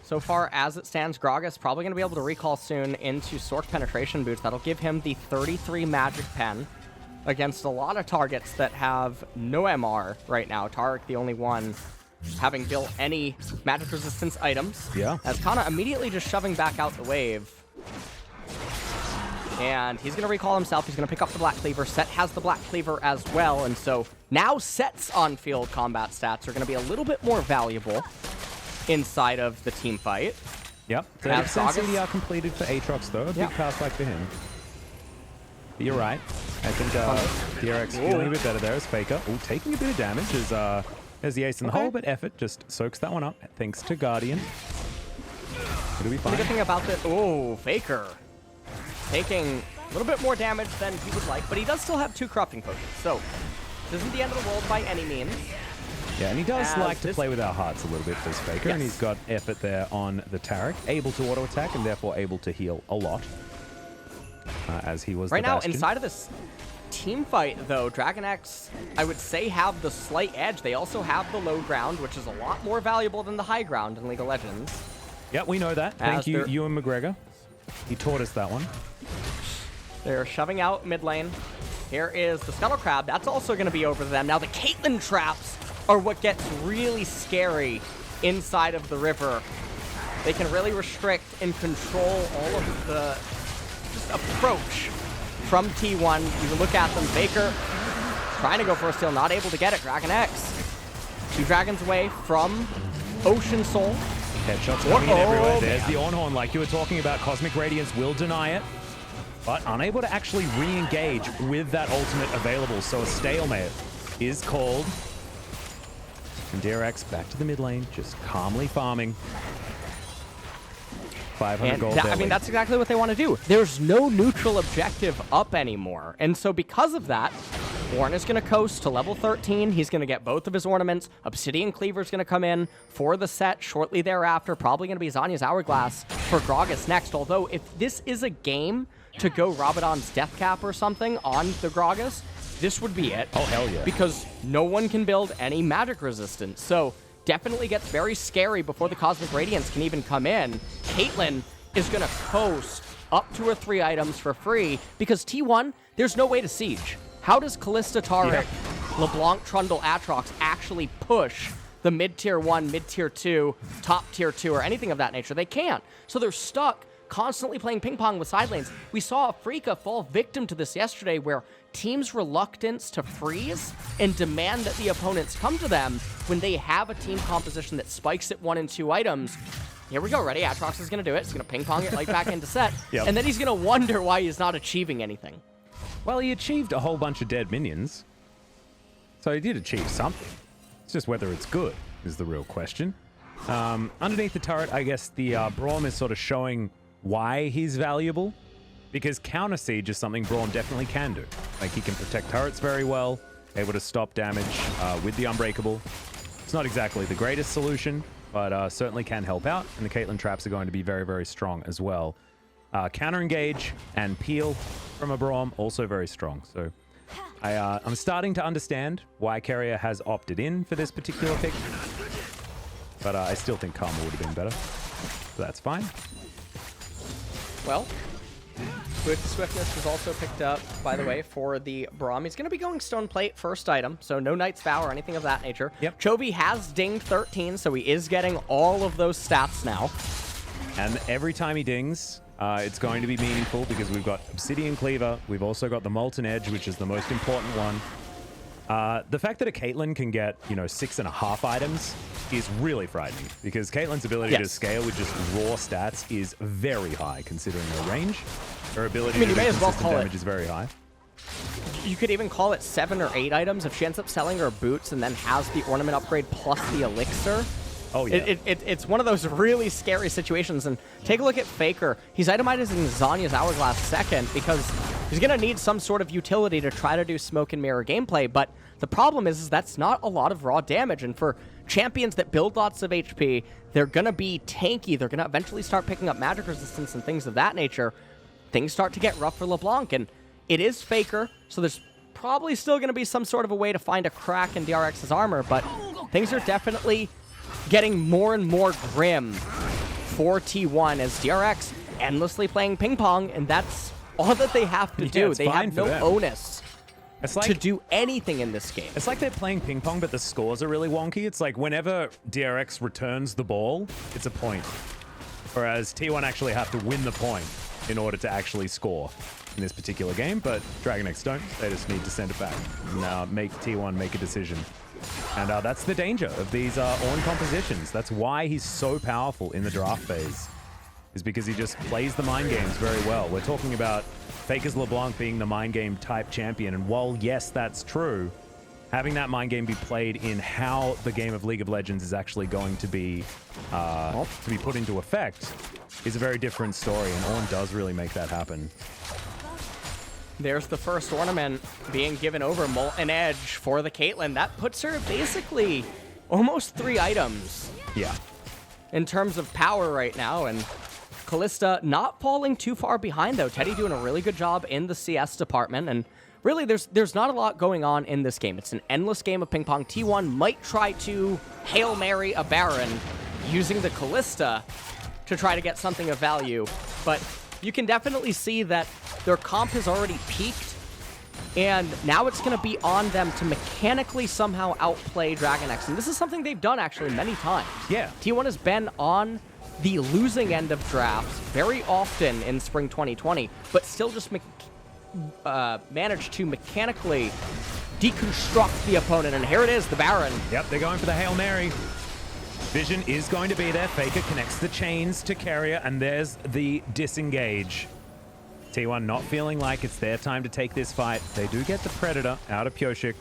so far as it stands, Gragas probably going to be able to recall soon into Sork Penetration Boots. That'll give him the 33 Magic Pen against a lot of targets that have no MR right now. Taric, the only one having built any magic resistance items. Yeah. As Kana immediately just shoving back out the wave. And he's going to recall himself. He's going to pick up the Black Cleaver. Set has the Black Cleaver as well. And so now Set's on-field combat stats are going to be a little bit more valuable inside of the team fight. Yep. 30% CDR completed for Aatrox, though. A big pass back for him. But you're right. I think DRX feeling a bit better there as Faker. Oh, taking a bit of damage as the ace in the hole, but effort just soaks that one up thanks to Guardian. It'll be fine. The good thing about this... Oh, Faker. Taking a little bit more damage than he would like, but he does still have 2 corrupting potions. So, this isn't the end of the world by any means. Yeah, and he does like to play with our hearts a little bit, this Faker, and he's got effort there on the Taric, able to auto-attack and therefore able to heal a lot, as he was right the now, Bastion. inside of this team fight, though, DragonX, I would say, have the slight edge. They also have the low ground, which is a lot more valuable than the high ground in League of Legends. Yeah, we know that. Thank you, Ewan McGregor. He taught us that one. They're shoving out mid lane. Here is the Scuttle Crab. That's also going to be over them. Now, the Caitlyn traps are what gets really scary inside of the river. They can really restrict and control all of the approach from T1. You look at them. Baker trying to go for a steal, not able to get it. DragonX 2 dragons away from Ocean Soul. Headshots coming in everywhere. There's the on-horn like you were talking about. Cosmic Radiance will deny it, but unable to actually re-engage with that ultimate available. So a stalemate is called. And DRX back to the mid lane, just calmly farming. 500 gold. I mean, that's exactly what they want to do. There's no neutral objective up anymore. And so because of that, Warren is going to coast to level 13. He's going to get both of his ornaments. Obsidian Cleaver's going to come in for the set shortly thereafter. Probably going to be Zanya's Hourglass for Gragas next. Although, if this is a game to go Rabadon's Death Cap or something on the Gragas, this would be it. Oh, hell yeah. Because no one can build any magic resistance. So definitely gets very scary before the Cosmic Radiance can even come in. Caitlyn is going to coast up 2 or 3 items for free because T1, there's no way to siege. How does Kalista, Taric, LeBlanc, Trundle, Aatrox actually push the mid-tier 1, mid-tier 2, top-tier 2, or anything of that nature? They can't. So they're stuck constantly playing ping pong with side lanes. We saw Afrika fall victim to this yesterday where teams' reluctance to freeze and demand that the opponents come to them when they have a team composition that spikes at 1 and 2 items. Here we go, ready? Aatrox is going to do it. He's going to ping pong it right back into set. And then he's going to wonder why he's not achieving anything. Well, he achieved a whole bunch of dead minions. So he did achieve something. It's just whether it's good is the real question. Underneath the turret, I guess the Braum is sort of showing why he's valuable, because counter siege is something Braum definitely can do. Like, he can protect turrets very well, able to stop damage with the Unbreakable. It's not exactly the greatest solution, but certainly can help out, and the Caitlyn traps are going to be very, very strong as well. Counter engage and peel from a Braum, also very strong. So I'm starting to understand why Carrier has opted in for this particular pick, but I still think Karma would have been better. So that's fine. Well, Swiftness was also picked up, by the way, for the Braum. He's going to be going Stone Plate first item, so no Knight's Vow or anything of that nature. Yep. Chovy has dinged 13, so he is getting all of those stats now. And every time he dings, it's going to be meaningful because we've got Obsidian Cleaver. We've also got the Molten Edge, which is the most important one. The fact that a Caitlyn can get, 6.5 items is really frightening because Caitlyn's ability to scale with just raw stats is very high considering her range. Her ability to do consistent damage is very high. You could even call it 7 or 8 items if she ends up selling her boots and then has the ornament upgrade plus the elixir. Oh, yeah. It's one of those really scary situations. And take a look at Faker. He's itemizing Zanya's Hourglass second because he's going to need some sort of utility to try to do smoke and mirror gameplay. But the problem is that's not a lot of raw damage. And for champions that build lots of HP, they're going to be tanky. They're going to eventually start picking up magic resistance and things of that nature. Things start to get rough for LeBlanc. And it is Faker, so there's probably still going to be some sort of a way to find a crack in DRX's armor. But things are definitely getting more and more grim for T1 as DRX endlessly playing ping pong, and that's all that they have to do. They have no onus to do anything in this game. It's like they're playing ping pong, but the scores are really wonky. It's like whenever DRX returns the ball, it's a point. Whereas T1 actually have to win the point. in order to actually score in this particular game, but DragonX don't. They just need to send it back. Now make T1 make a decision. And that's the danger of these Ornn compositions. That's why he's so powerful in the draft phase, is because he just plays the mind games very well. We're talking about Faker's LeBlanc being the mind game type champion, and while yes, that's true, having that mind game be played in how the game of League of Legends is actually going to be put into effect is a very different story, and Ornn does really make that happen. There's the first ornament being given over, Molten Edge for the Caitlyn. That puts her basically almost 3 items. Yeah. In terms of power right now, and Kalista not falling too far behind, though. Teddy doing a really good job in the CS department, and really there's not a lot going on in this game. It's an endless game of ping pong. T1 might try to Hail Mary a Baron using the Kalista to try to get something of value, but you can definitely see that their comp has already peaked, and now it's going to be on them to mechanically somehow outplay DragonX, and this is something they've done actually many times. Yeah. T1 has been on the losing end of drafts very often in Spring 2020, but still just managed to mechanically deconstruct the opponent, and here it is, the Baron. Yep, they're going for the Hail Mary. Vision is going to be there. Faker connects the chains to Carrier, and there's the disengage. T1 not feeling like it's their time to take this fight. They do get the Predator out of Pyosik,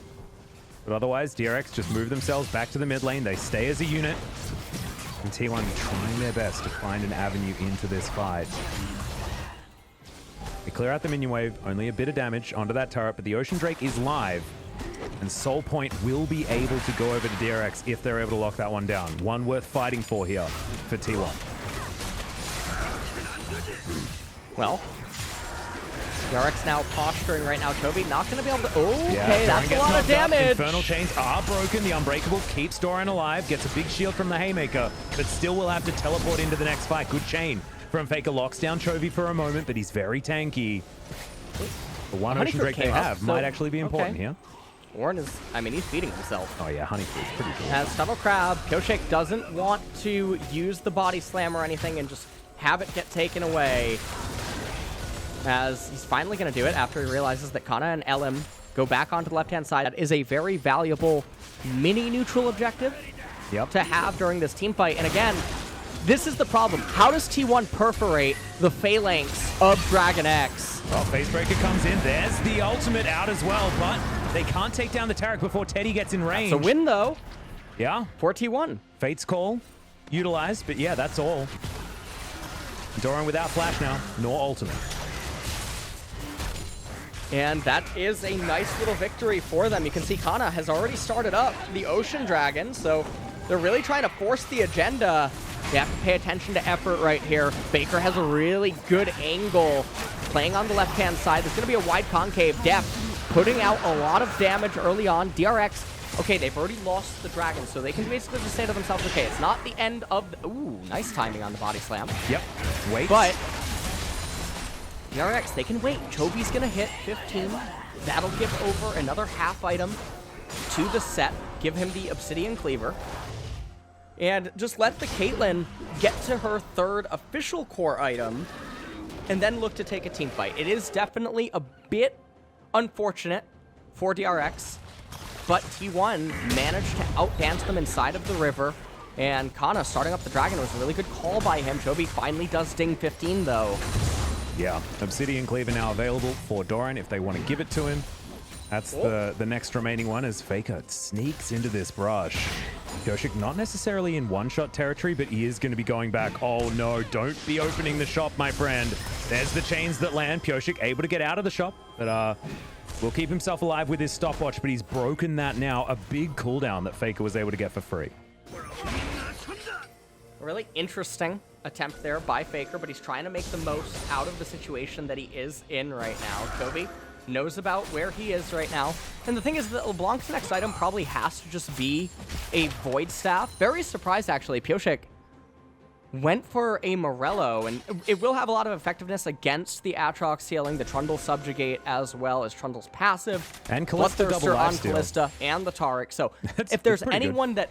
but otherwise DRX just move themselves back to the mid lane. They stay as a unit, and T1 trying their best to find an avenue into this fight. They clear out the minion wave, only a bit of damage onto that turret, but the Ocean Drake is live, and Soul Point will be able to go over to DRX if they're able to lock that one down. One worth fighting for here for T1. Well, DRX now posturing right now. Toby not going to be able to... Okay, yeah, that's a lot of damage. Infernal chains are broken. The Unbreakable keeps Doran alive, gets a big shield from the Haymaker, but still will have to teleport into the next fight. Good chain from Faker. Locks down Chovy for a moment, but he's very tanky. The one Ocean Drake they have might actually be important here. Ornn is, I mean, he's feeding himself. Oh yeah, Honeyfoot's pretty cool. Has Stumble Crab. Pyosik doesn't want to use the body slam or anything and just have it get taken away, as he's finally going to do it after he realizes that Kana and LM go back onto the left-hand side. That is a very valuable mini-neutral objective to have during this team fight. And again, this is the problem. How does T1 perforate the phalanx of DragonX? Well, Facebreaker comes in. There's the ultimate out as well, but they can't take down the Taric before Teddy gets in range. It's a win, though. Yeah. For T1. Fate's Call utilized, but yeah, that's all. Doran without flash now, nor ultimate. And that is a nice little victory for them. You can see Kana has already started up the Ocean Dragon, so they're really trying to force the agenda. You have to pay attention to effort right here. Baker has a really good angle playing on the left-hand side. There's going to be a wide concave. Def putting out a lot of damage early on. DRX, okay, they've already lost the dragon, so they can basically just say to themselves, okay, it's not the end of the... Ooh, nice timing on the body slam. Yep, wait. But DRX, they can wait. Chobi's going to hit 15. That'll give over another half item to the set. Give him the Obsidian Cleaver. And just let the Caitlyn get to her 3rd official core item and then look to take a team fight. It is definitely a bit unfortunate for DRX, but T1 managed to outdance them inside of the river, and Kana starting up the dragon was a really good call by him. Chobi finally does ding 15, though. Yeah, Obsidian Cleaver now available for Doran if they want to give it to him. That's the next remaining one as Faker sneaks into this brush. Pyosik not necessarily in one-shot territory, but he is going to be going back. Oh no, don't be opening the shop, my friend. There's the chains that land. Pyosik able to get out of the shop, but will keep himself alive with his stopwatch, but he's broken that now. A big cooldown that Faker was able to get for free. A really interesting attempt there by Faker, but he's trying to make the most out of the situation that he is in right now. Kobe knows about where he is right now. And the thing is that LeBlanc's next item probably has to just be a Void Staff. Very surprised, actually. Pyosik went for a Morello, and it will have a lot of effectiveness against the Aatrox healing, the Trundle Subjugate, as well as Trundle's passive. And Kalista double on lifesteal. Kalista and the Taric. So if there's anyone that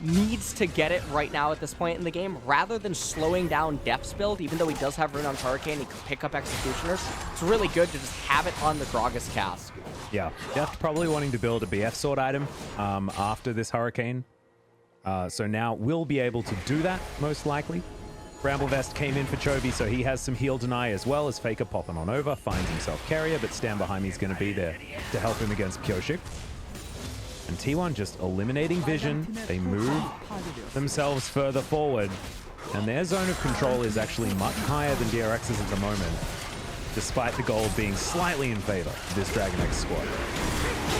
needs to get it right now at this point in the game, rather than slowing down Def's build. Even though he does have Rune on Hurricane, he can pick up Executioners. It's really good to just have it on the Gragas cast. Yeah, Def probably wanting to build a BF sword item after this Hurricane. So now we'll be able to do that, most likely. Bramble Vest came in for Chovy, so he has some heal deny as well as Faker popping on over, finds himself carrier, but Stand Behind Me is going to be there to help him against Pyoshik. And T1 just eliminating vision. They move themselves further forward, and their zone of control is actually much higher than DRX's at the moment, despite the gold being slightly in favor of this DragonX squad.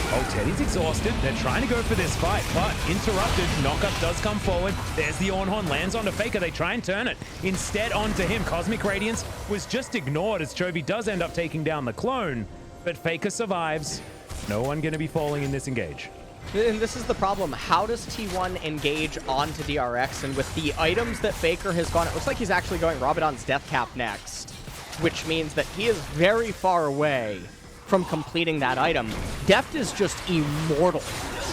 Oh, Teddy's exhausted. They're trying to go for this fight, but interrupted. Knockup does come forward. There's the Ornhorn, lands onto Faker. They try and turn it instead onto him. Cosmic Radiance was just ignored as Chovy does end up taking down the clone, but Faker survives. No one going to be falling in this engage. And this is the problem. How does T1 engage onto DRX? And with the items that Faker has gone, it looks like he's actually going Rabadon's Death Cap next, which means that he is very far away from completing that item. Deft is just immortal,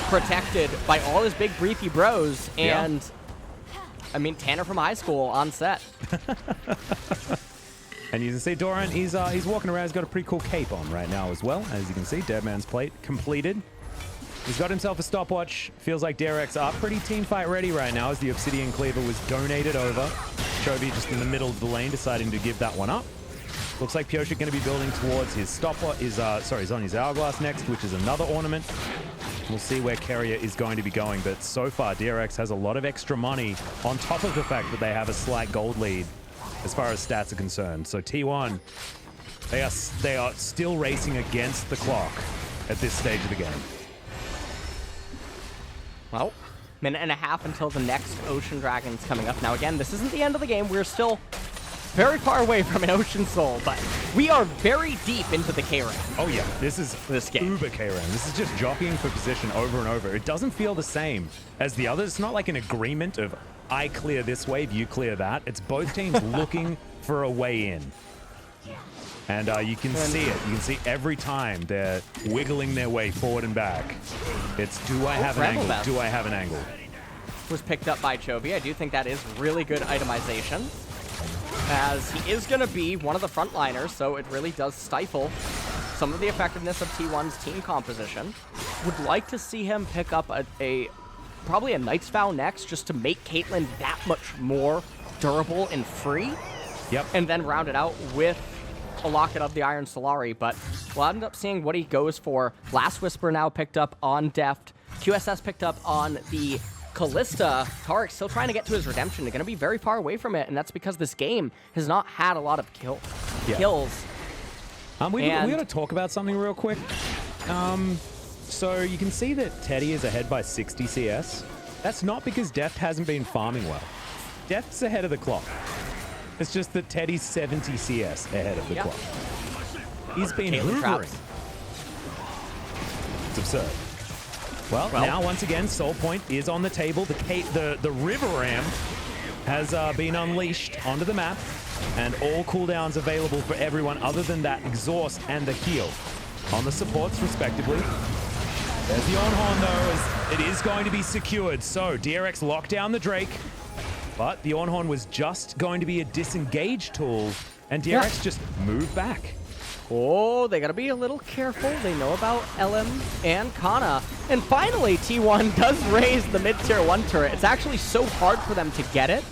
protected by all his big briefy bros, and I mean Tanner from high school on set. And you can see Doran, he's walking around. He's got a pretty cool cape on right now as well. As you can see, Dead Man's Plate completed. He's got himself a stopwatch. Feels like DRX are pretty team fight ready right now as the Obsidian Cleaver was donated over. Chovy just in the middle of the lane deciding to give that one up. Looks like Pyoshik going to be building towards his stopwatch. He's on his Hourglass next, which is another ornament. We'll see where Carrier is going to be going, but so far DRX has a lot of extra money on top of the fact that they have a slight gold lead as far as stats are concerned. So T1, they are still racing against the clock at this stage of the game. Well, minute and a half until the next Ocean Dragon's coming up. Now again, this isn't the end of the game. We're still very far away from an Ocean Soul, but we are very deep into the K-Rank. Oh yeah, this is this game. Uber K-Rank. This is just jockeying for position over and over. It doesn't feel the same as the others. It's not like an agreement of I clear this wave, you clear that. It's both teams looking for a way in. And you can see it. You can see every time they're wiggling their way forward and back. It's do I have an angle? Vest Do I have an angle? was picked up by Chovy. I do think that is really good itemization, as he is going to be one of the frontliners, so it really does stifle some of the effectiveness of T1's team composition. Would like to see him pick up probably a Knight's Vow next, just to make Caitlyn that much more durable and free. Yep. And then round it out with a Locket of the Iron Solari, but we'll end up seeing what he goes for. Last Whisper now picked up on Deft. QSS picked up on the Callista. Tariq still trying to get to his redemption. They're going to be very far away from it, and that's because this game has not had a lot of kills. We got to talk about something real quick. So you can see that Teddy is ahead by 60 CS. That's not because Deft hasn't been farming well. Deft's ahead of the clock. It's just that Teddy's 70 CS ahead of the clock. He's been hoovering. It's absurd. Well, now once again, Soul Point is on the table. The River Ram has been unleashed onto the map, and all cooldowns available for everyone other than that exhaust and the heal on the supports, respectively. There's the Ornhorn, though, as it is going to be secured. So DRX locked down the Drake, but the Ornhorn was just going to be a disengage tool, and DRX just moved back. Oh, they gotta be a little careful. They know about LM and Kana. And finally, T1 does raise the mid-tier 1 turret. It's actually so hard for them to get it,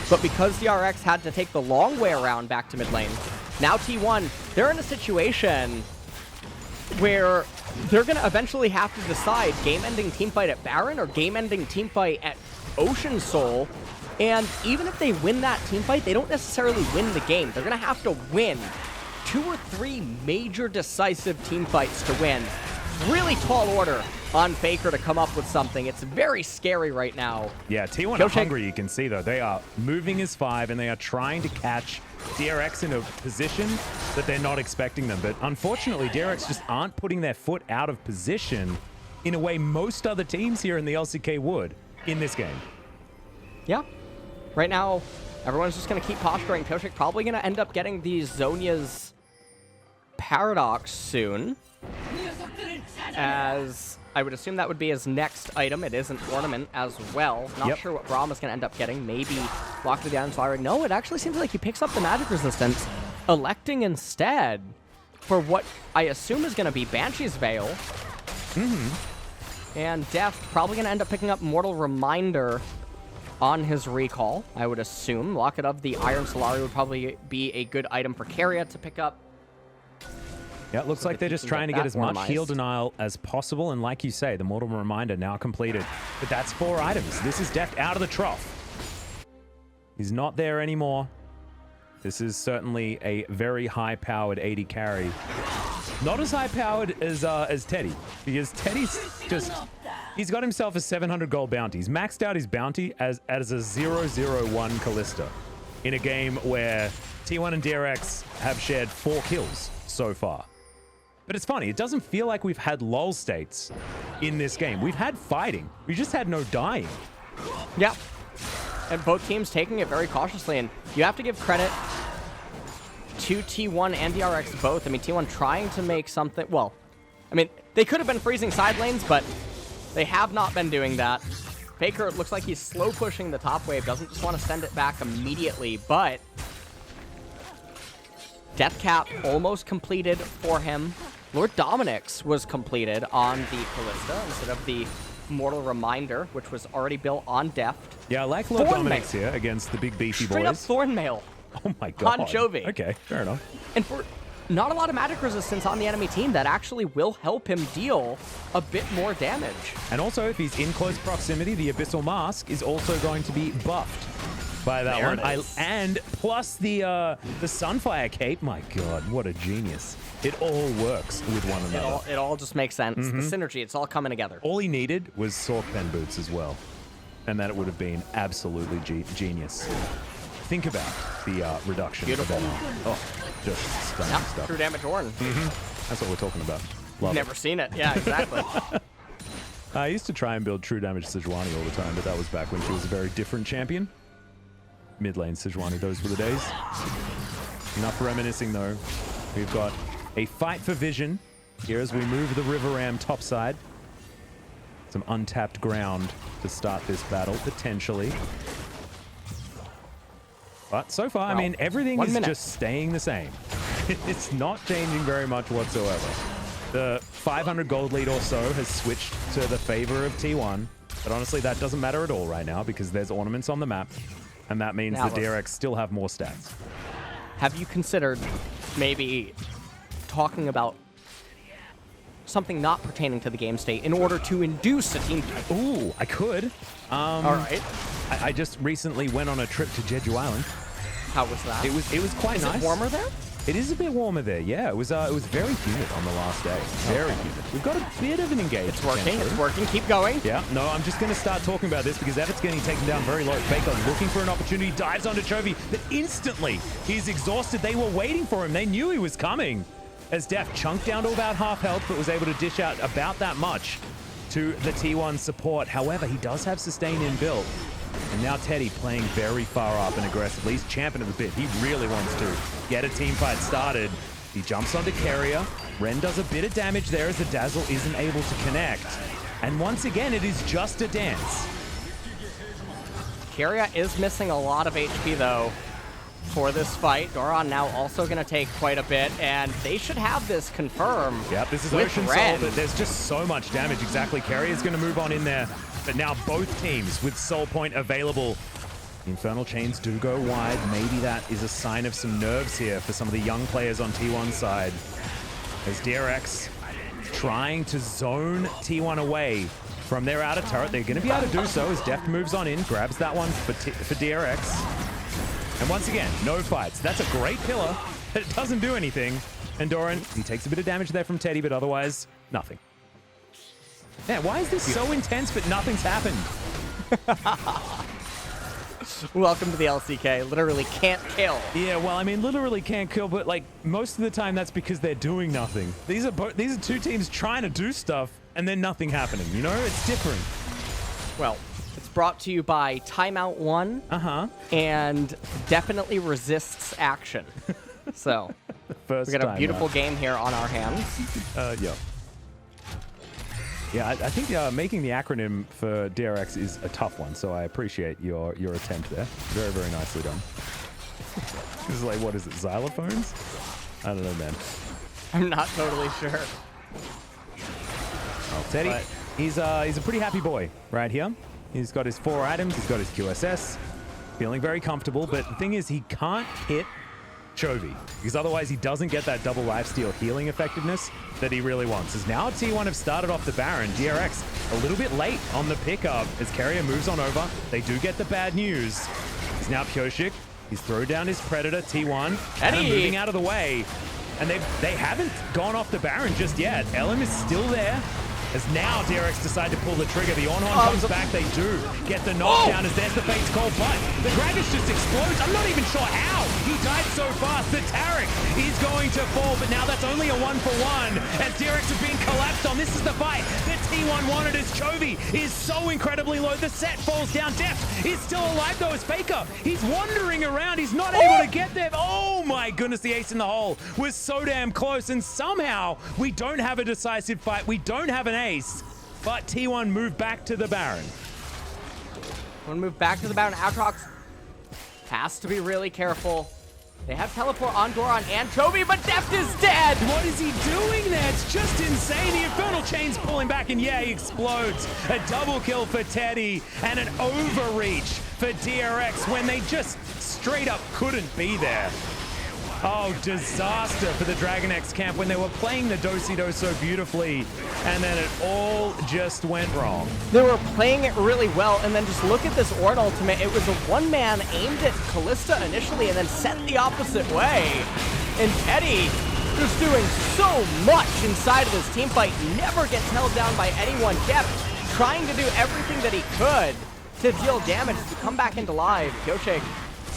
but because DRX had to take the long way around back to mid lane, now T1, they're in a situation where they're gonna eventually have to decide game-ending teamfight at Baron or game-ending teamfight at Ocean Soul. And even if they win that teamfight, they don't necessarily win the game. They're gonna have to win 2 or 3 major decisive team fights to win. Really tall order on Faker to come up with something. It's very scary right now. Yeah, T1 are hungry, you can see, though. They are moving as 5, and they are trying to catch DRX in a position that they're not expecting them. But unfortunately, DRX just aren't putting their foot out of position in a way most other teams here in the LCK would in this game. Yeah. Right now, everyone's just going to keep posturing. Pyoshik probably going to end up getting these Zhonya's Paradox soon, as I would assume that would be his next item. It is an ornament as well. Not sure what Braum is going to end up getting. Maybe block the down slide. No, it actually seems like he picks up the magic resistance, electing instead for what I assume is going to be Banshee's Veil. And Def probably going to end up picking up Mortal Reminder on his recall, I would assume. Locket of the Iron Solari would probably be a good item for Carrier to pick up. Yeah, it looks like they're just trying to get as much heal denial as possible. And like you say, the Mortal Reminder now completed. But that's 4 items. This is Deft out of the trough. He's not there anymore. This is certainly a very high-powered AD carry. Not as high-powered as Teddy, because Teddy's just... He's got himself a 700 gold bounty. He's maxed out his bounty as a 0-0-1 Callista in a game where T1 and DRX have shared 4 kills so far. But it's funny, it doesn't feel like we've had lull states in this game. We've had fighting. We just had no dying. Yeah. And both teams taking it very cautiously. And you have to give credit to T1 and DRX both. I mean, T1 trying to make something... Well, I mean, they could have been freezing side lanes, but they have not been doing that. Faker, it looks like he's slow pushing the top wave. Doesn't just want to send it back immediately, but... Death Cap almost completed for him. Lord Dominix was completed on the Callista instead of the Mortal Reminder, which was already built on Deft. Yeah, I like Lord Dominix here against the big beefy boys. Straight up Thorn Mail. Oh my god. On Chovy. Okay, fair enough. And for not a lot of magic resistance on the enemy team, that actually will help him deal a bit more damage. And also, if he's in close proximity, the Abyssal Mask is also going to be buffed by that one. And plus the Sunfire Cape. My god, what a genius. It all works with one another. It all just makes sense. The synergy, it's all coming together. All he needed was Sork Pen Boots as well. And that it would have been absolutely genius. Think about the reduction. Beautiful. Oh, just stunning stuff. True damage Ornn. That's what we're talking about. Love Never seen it. Yeah, exactly. I used to try and build True Damage Sejuani all the time, but that was back when she was a very different champion. Mid lane Sejuani, those were the days. Enough reminiscing though. We've got a fight for vision here as we move the River Ram topside. Some untapped ground to start this battle, potentially. But so far, I mean, everything is just staying the same. It's not changing very much whatsoever. The 500 gold lead or so has switched to the favor of T1. But honestly, that doesn't matter at all right now because there's ornaments on the map. And that means the DRX still have more stats. Have you considered maybe talking about something not pertaining to the game state in order to induce a team fight? Ooh, I could. All right. I just recently went on a trip to Jeju Island. How was that? It was quite nice. Is it warmer there? It is a bit warmer there, yeah. It was very humid on the last day. Very humid. We've got a bit of an engagement. It's working, it's working. Keep going. Yeah, no, I'm just going to start talking about this because Everett's getting taken down very low. Faker looking for an opportunity, dives onto Chovy, but instantly he's exhausted. They were waiting for him. They knew he was coming. As Def chunked down to about half health, but was able to dish out about that much to the T1 support. However, he does have sustain inbuilt. And now Teddy playing very far up and aggressively. He's champing at the bit. He really wants to get a team fight started. He jumps onto Carrier. Ren does a bit of damage there as the Dazzle isn't able to connect. And once again, it is just a dance. Carrier is missing a lot of HP, though, for this fight. Doran now also going to take quite a bit, and they should have this confirmed. Yep, this is Ocean Soul, but there's just so much damage. Exactly. Carrier's going to move on in there. But now both teams with Soul Point available. Infernal Chains do go wide. Maybe that is a sign of some nerves here for some of the young players on T1's side. As DRX trying to zone T1 away from their outer turret. They're going to be able to do so as Deft moves on in, grabs that one for DRX. And once again, no fights. That's a great pillar, but it doesn't do anything. And Doran, he takes a bit of damage there from Teddy, but otherwise, nothing. Man, why is this so intense, but nothing's happened? Welcome to the LCK. Literally can't kill. Yeah, well, I mean, literally can't kill, but like most of the time that's because they're doing nothing. These are two teams trying to do stuff, and then nothing happening. You know, it's different. Well, it's brought to you by Timeout 1. And definitely resists action. So, we got a beautiful game here on our hands. Yeah. Yeah, I think making the acronym for DRX is a tough one, so I appreciate your attempt there. Very, very nicely done. This is like, what is it, xylophones? I don't know, man. I'm not totally sure. Oh, Teddy, he's a pretty happy boy right here. He's got his 4 items, he's got his QSS, feeling very comfortable, but the thing is he can't hit Chovy, because otherwise he doesn't get that double lifesteal healing effectiveness that he really wants. As now T1 have started off the Baron, DRX a little bit late on the pickup as Carrier moves on over. They do get the bad news. It's now Pyoshik. He's thrown down his Predator, T1, and moving out of the way. And they haven't gone off the Baron just yet. LM is still there. As now DRX decide to pull the trigger. The on-horn comes back. They do get the knockdown as there's the fate's call, but the DragonX just explodes. I'm not even sure how. He died so fast. The Taric is going to fall, but now that's only a 1-for-1 as DRX is being collapsed on. This is the fight that T1 wanted as Chovy is so incredibly low. The set falls down. Deft is still alive though as Faker. He's wandering around. He's not able to get there. Oh my goodness, the ace in the hole was so damn close, and somehow we don't have a decisive fight. We don't have an ace, but T1 moved back to the Baron. Want to move back to the Baron. Aatrox has to be really careful. They have teleport on Doron and Chovy, but Deft is dead! What is he doing there? It's just insane. The Infernal Chain's pulling back, and yeah, he explodes. A double kill for Teddy, and an overreach for DRX when they just straight up couldn't be there. Oh, disaster for the DragonX camp when they were playing the do-si-do so beautifully, and then it all just went wrong. They were playing it really well, and then just look at this Ornn ultimate. It was a one-man aimed at Callista initially and then sent the opposite way. And Teddy just doing so much inside of this team fight, never gets held down by anyone. Kept trying to do everything that he could to deal damage to come back into life. Pyoshik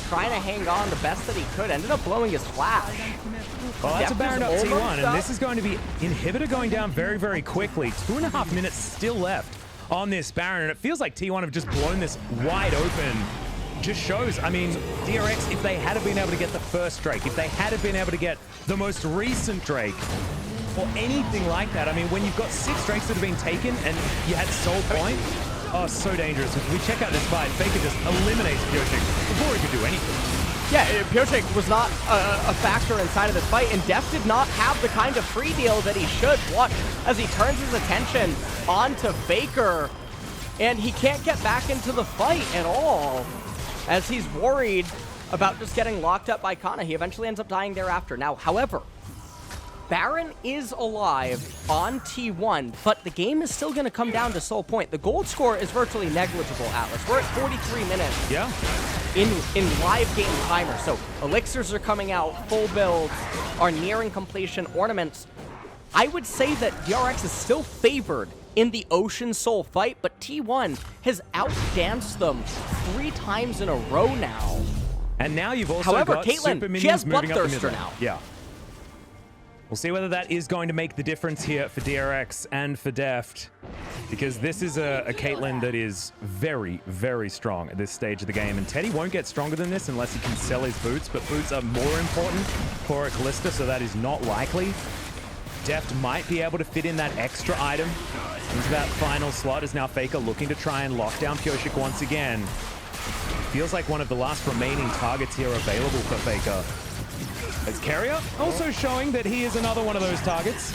trying to hang on the best that he could, ended up blowing his flash. Well, that's a Baron up T1, and this is going to be Inhibitor going down very, very quickly. 2.5 minutes still left on this Baron, and it feels like T1 have just blown this wide open. Just shows, I mean, DRX, if they had been able to get the first Drake, if they had been able to get the most recent Drake, or anything like that, I mean, when you've got 6 Drakes that have been taken and you had Soul Point, oh, so dangerous. If we check out this fight, Faker just eliminates Pyoshik before he could do anything. Yeah, Pyoshik was not a factor inside of this fight, and Deft did not have the kind of free deal that he should. Watch as he turns his attention onto Faker, and he can't get back into the fight at all, as he's worried about just getting locked up by Kana. He eventually ends up dying thereafter. Now, however, Baron is alive on T1, but the game is still going to come down to Soul Point. The gold score is virtually negligible, Atlas. We're at 43 minutes in live game timer. So elixirs are coming out, full builds are nearing completion, ornaments. I would say that DRX is still favored in the Ocean Soul fight, but T1 has outdanced them 3 times in a row now. And now you've also got Super Minions she has moving up the Bloodthirster middle. now. Yeah. We'll see whether that is going to make the difference here for DRX and for Deft, because this is a Caitlyn that is very, very strong at this stage of the game, and Teddy won't get stronger than this unless he can sell his boots, but boots are more important for a Callista, so that is not likely. Deft might be able to fit in that extra item into that final slot, as now Faker looking to try and lock down Pyoshik once again. Feels like one of the last remaining targets here available for Faker. As Carrier also showing that he is another one of those targets.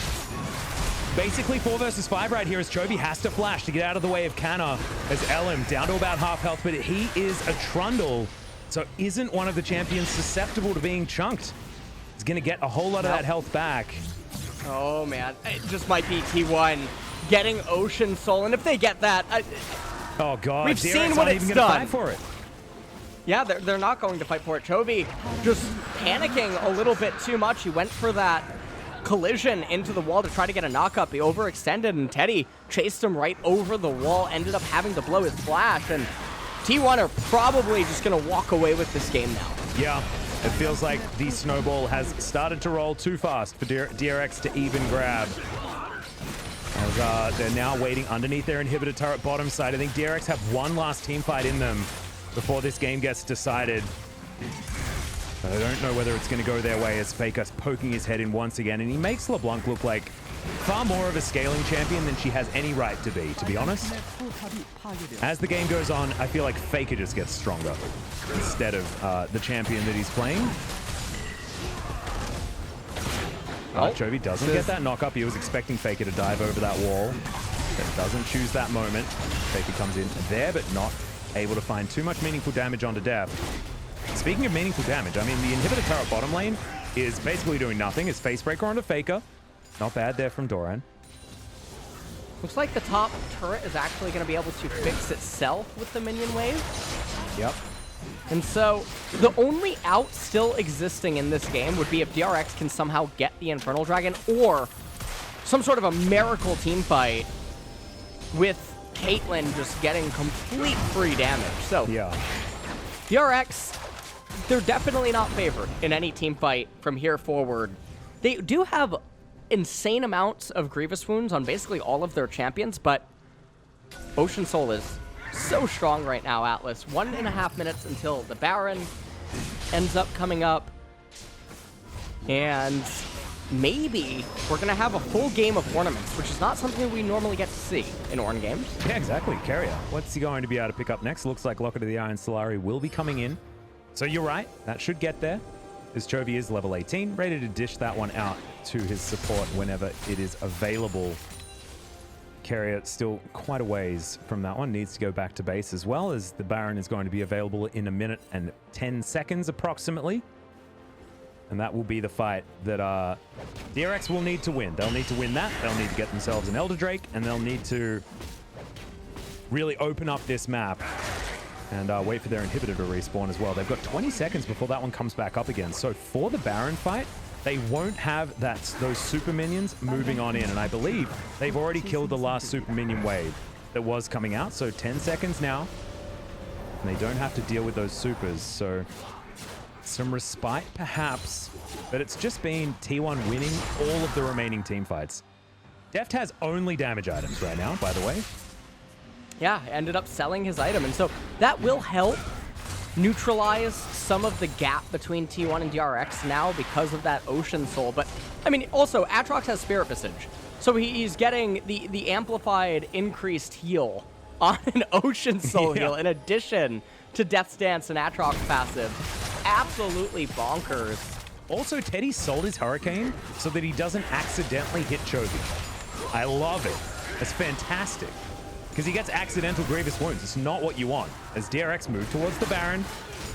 Basically 4 versus 5 right here as Chovy has to flash to get out of the way of Kana, as LM down to about half health, but he is a Trundle, so isn't one of the champions susceptible to being chunked. He's going to get a whole lot of that health back. Oh man, it just might be T1 getting Ocean Soul, and if they get that, oh god, we've DRX seen what it's done. Fight for it. Yeah, they're not going to fight for it. Chovy just panicking a little bit too much. He went for that collision into the wall to try to get a knockup. He overextended, and Teddy chased him right over the wall, ended up having to blow his flash, and T1 are probably just going to walk away with this game now. Yeah, it feels like the snowball has started to roll too fast for DRX to even grab. As they're now waiting underneath their inhibitor turret bottom side. I think DRX have one last team fight in them before this game gets decided. But I don't know whether it's going to go their way as Faker's poking his head in once again, and he makes LeBlanc look like far more of a scaling champion than she has any right to be honest. As the game goes on, I feel like Faker just gets stronger instead of the champion that he's playing. Chovy doesn't get that knock up. He was expecting Faker to dive over that wall, but doesn't choose that moment. Faker comes in there, but not able to find too much meaningful damage onto Def. Speaking of meaningful damage, I mean, the inhibitor turret bottom lane is basically doing nothing. It's Facebreaker onto Faker. Not bad there from Doran. Looks like the top turret is actually going to be able to fix itself with the minion wave. Yep. And so the only out still existing in this game would be if DRX can somehow get the Infernal Dragon or some sort of a miracle team fight with Caitlyn just getting complete free damage. So yeah, DRX, they're definitely not favored in any team fight from here forward. They do have insane amounts of Grievous wounds on basically all of their champions, but Ocean Soul is so strong right now, Atlas. 1.5 minutes until the Baron ends up coming up. And maybe we're going to have a full game of ornaments, which is not something we normally get to see in Ornn games. Yeah, exactly. Carrier. What's he going to be able to pick up next? Looks like Locket of the Iron Solari will be coming in. So you're right. That should get there. His Chovy is level 18, ready to dish that one out to his support whenever it is available. Carrier still quite a ways from that one. Needs to go back to base as well, as the Baron is going to be available in 1 minute and 10 seconds approximately. And that will be the fight that DRX will need to win. They'll need to win that. They'll need to get themselves an Elder Drake, and they'll need to really open up this map and wait for their inhibitor to respawn as well. They've got 20 seconds before that one comes back up again. So for the Baron fight, they won't have those super minions moving on in. And I believe they've already killed the last super minion wave that was coming out. So 10 seconds now. And they don't have to deal with those supers. So some respite perhaps. But it's just been T1 winning all of the remaining team fights. Deft has only damage items right now, by the way. Yeah, ended up selling his item. And so that will help neutralize some of the gap between T1 and DRX now because of that Ocean Soul. But, I mean, also, Aatrox has Spirit Visage. So he's getting the amplified increased heal on an Ocean Soul heal in addition to Death's Dance and Aatrox passive. Absolutely bonkers. Also, Teddy sold his Hurricane so that he doesn't accidentally hit Chovy. I love it. It's fantastic. Because he gets accidental Grievous wounds. It's not what you want. As DRX move towards the Baron,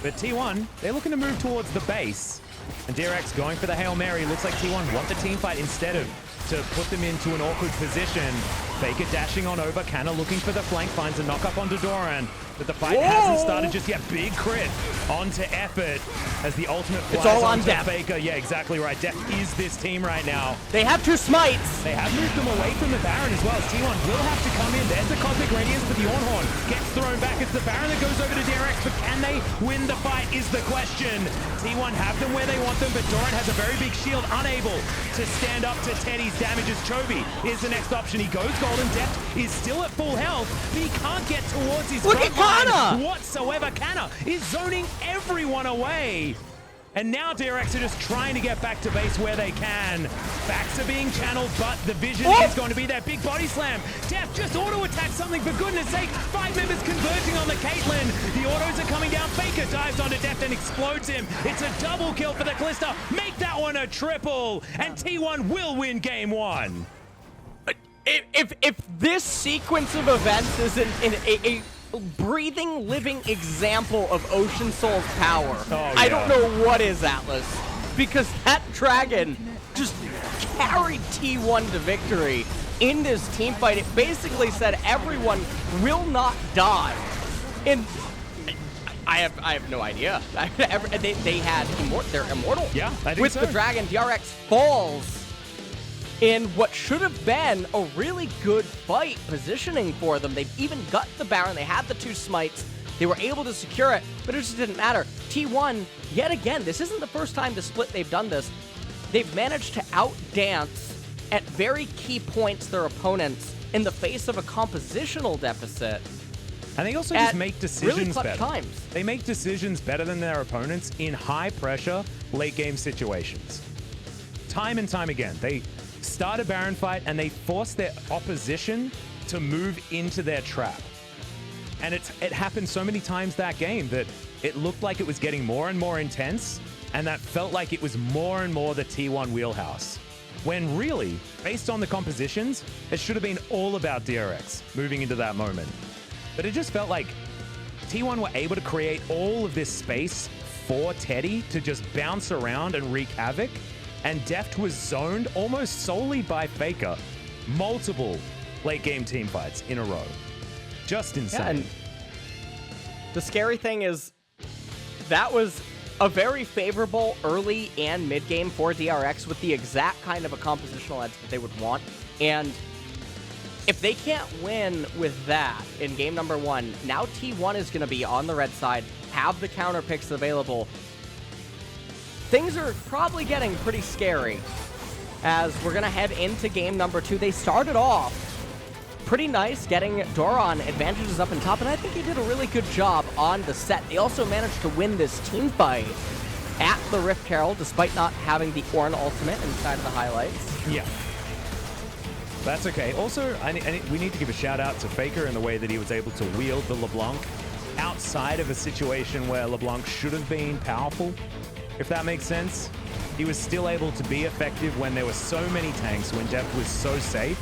but T1, they're looking to move towards the base. And DRX going for the Hail Mary. Looks like T1 want the team fight instead of to put them into an awkward position. Faker dashing on over, Canna looking for the flank, finds a knock up onto Doran. But the fight hasn't started just yet. Big crit onto Effort as the ultimate flies all on onto Def. Faker. Yeah, exactly right. Def is this team right now. They have 2 smites. They have moved them away from the Baron as well, as T1 will have to come in. There's the Cosmic Radiance, but the Ornhorn gets thrown back. It's the Baron that goes over to DRX, but can they win the fight is the question. T1 have them where they want them, but Doran has a very big shield, unable to stand up to Teddy's damages. Chovy is the next option. He goes golden. Deft is still at full health, but he can't get towards his Look at Canna whatsoever. Canna is zoning everyone away. And now DRX are just trying to get back to base where they can. Backs are being channeled, but the vision is going to be there. Big body slam. Def just auto-attack something, for goodness sake. 5 members converging on the Caitlyn. The autos are coming down. Faker dives onto Def and explodes him. It's a double kill for the Calista. Make that one a triple. And T1 will win game 1. If this sequence of events isn't a breathing, living example of Ocean Soul's power, I don't know what is, Atlas. Because that dragon just carried T1 to victory in this team fight. It basically said everyone will not die. And I have no idea. They had they're immortal. Yeah, I think with so. the dragon, DRX falls in what should have been a really good fight positioning for them. They've even got the Baron. They had the 2 smites. They were able to secure it, but it just didn't matter. T1, yet again, this isn't the first time the split they've done this. They've managed to outdance at very key points their opponents in the face of a compositional deficit. And they also at just make decisions really clutch better. times. They make decisions better than their opponents in high-pressure, late-game situations. Time and time again, they start a Baron fight and they force their opposition to move into their trap. And it happened so many times that game that it looked like it was getting more and more intense, and that felt like it was more and more the T1 wheelhouse. When really, based on the compositions, it should have been all about DRX moving into that moment. But it just felt like T1 were able to create all of this space for Teddy to just bounce around and wreak havoc, and Deft was zoned almost solely by Faker multiple late-game team fights in a row. Just insane. Yeah, and the scary thing is that was a very favorable early and mid-game for DRX with the exact kind of a compositional edge that they would want. And if they can't win with that in game number 1, now T1 is going to be on the red side, have the counter picks available. Things are probably getting pretty scary as we're going to head into game number 2. They started off pretty nice, getting Doran advantages up in top, and I think he did a really good job on the set. They also managed to win this team fight at the Rift Herald, despite not having the Ornn ultimate inside of the highlights. Yeah. That's okay. Also, we need to give a shout out to Faker in the way that he was able to wield the LeBlanc outside of a situation where LeBlanc should have been powerful, if that makes sense. He was still able to be effective when there were so many tanks, when Deft was so safe,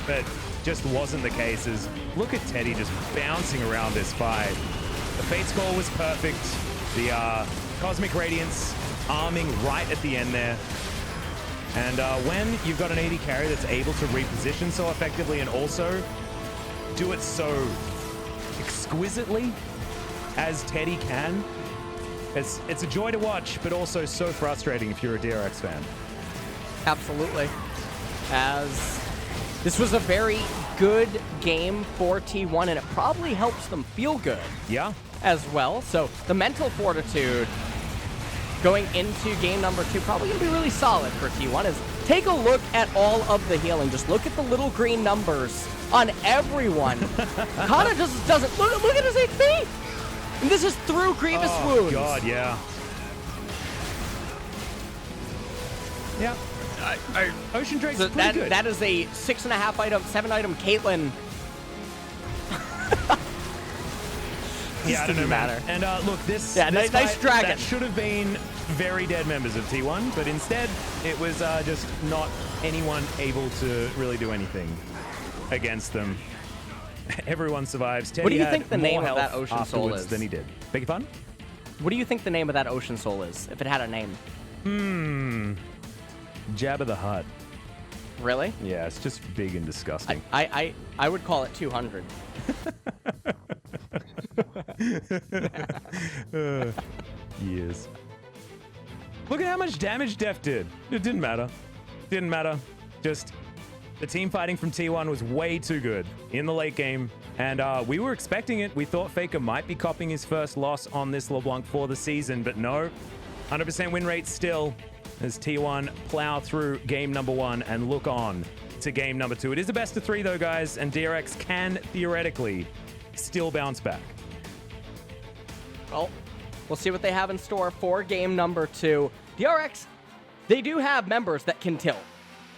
but just wasn't the case. As look at Teddy just bouncing around this fight. The Fate score was perfect. The Cosmic Radiance arming right at the end there. And when you've got an AD carry that's able to reposition so effectively and also do it so exquisitely as Teddy can, it's a joy to watch, but also so frustrating if you're a DRX fan. Absolutely. As this was a very good game for T1, and it probably helps them feel good. Yeah. As well. So the mental fortitude going into game number 2 probably going to be really solid for T1. Is take a look at all of the healing. Just look at the little green numbers on everyone. Kana just doesn't look at his HP. And this is through Grievous wounds. Oh god, yeah. Yeah. Ocean Drake's So pretty good. that is a 6.5 item, 7 item Caitlyn. Yeah, I don't know, matter. And look, this nice fight, dragon. That should have been very dead members of T1, but instead it was just not anyone able to really do anything against them. Everyone survives. Teddy What do you had think the more name of health that Ocean Soul afterwards is? than he did. Beg your pardon? What do you think the name of that Ocean Soul is, if it had a name? Jabba the Hutt. Really? Yeah, it's just big and disgusting. I would call it 200. Years. Look at how much damage Deft did. It didn't matter. Didn't matter. Just the team fighting from T1 was way too good in the late game. And we were expecting it. We thought Faker might be copping his first loss on this LeBlanc for the season, but no. 100% win rate still as T1 plow through game number 1 and look on to game number 2. It is a best of 3 though, guys, and DRX can theoretically still bounce back. Well, we'll see what they have in store for game number 2. DRX, they do have members that can tilt.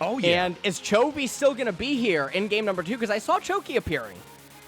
Oh, yeah. And is Chovy still going to be here in game number 2? Because I saw Choki appearing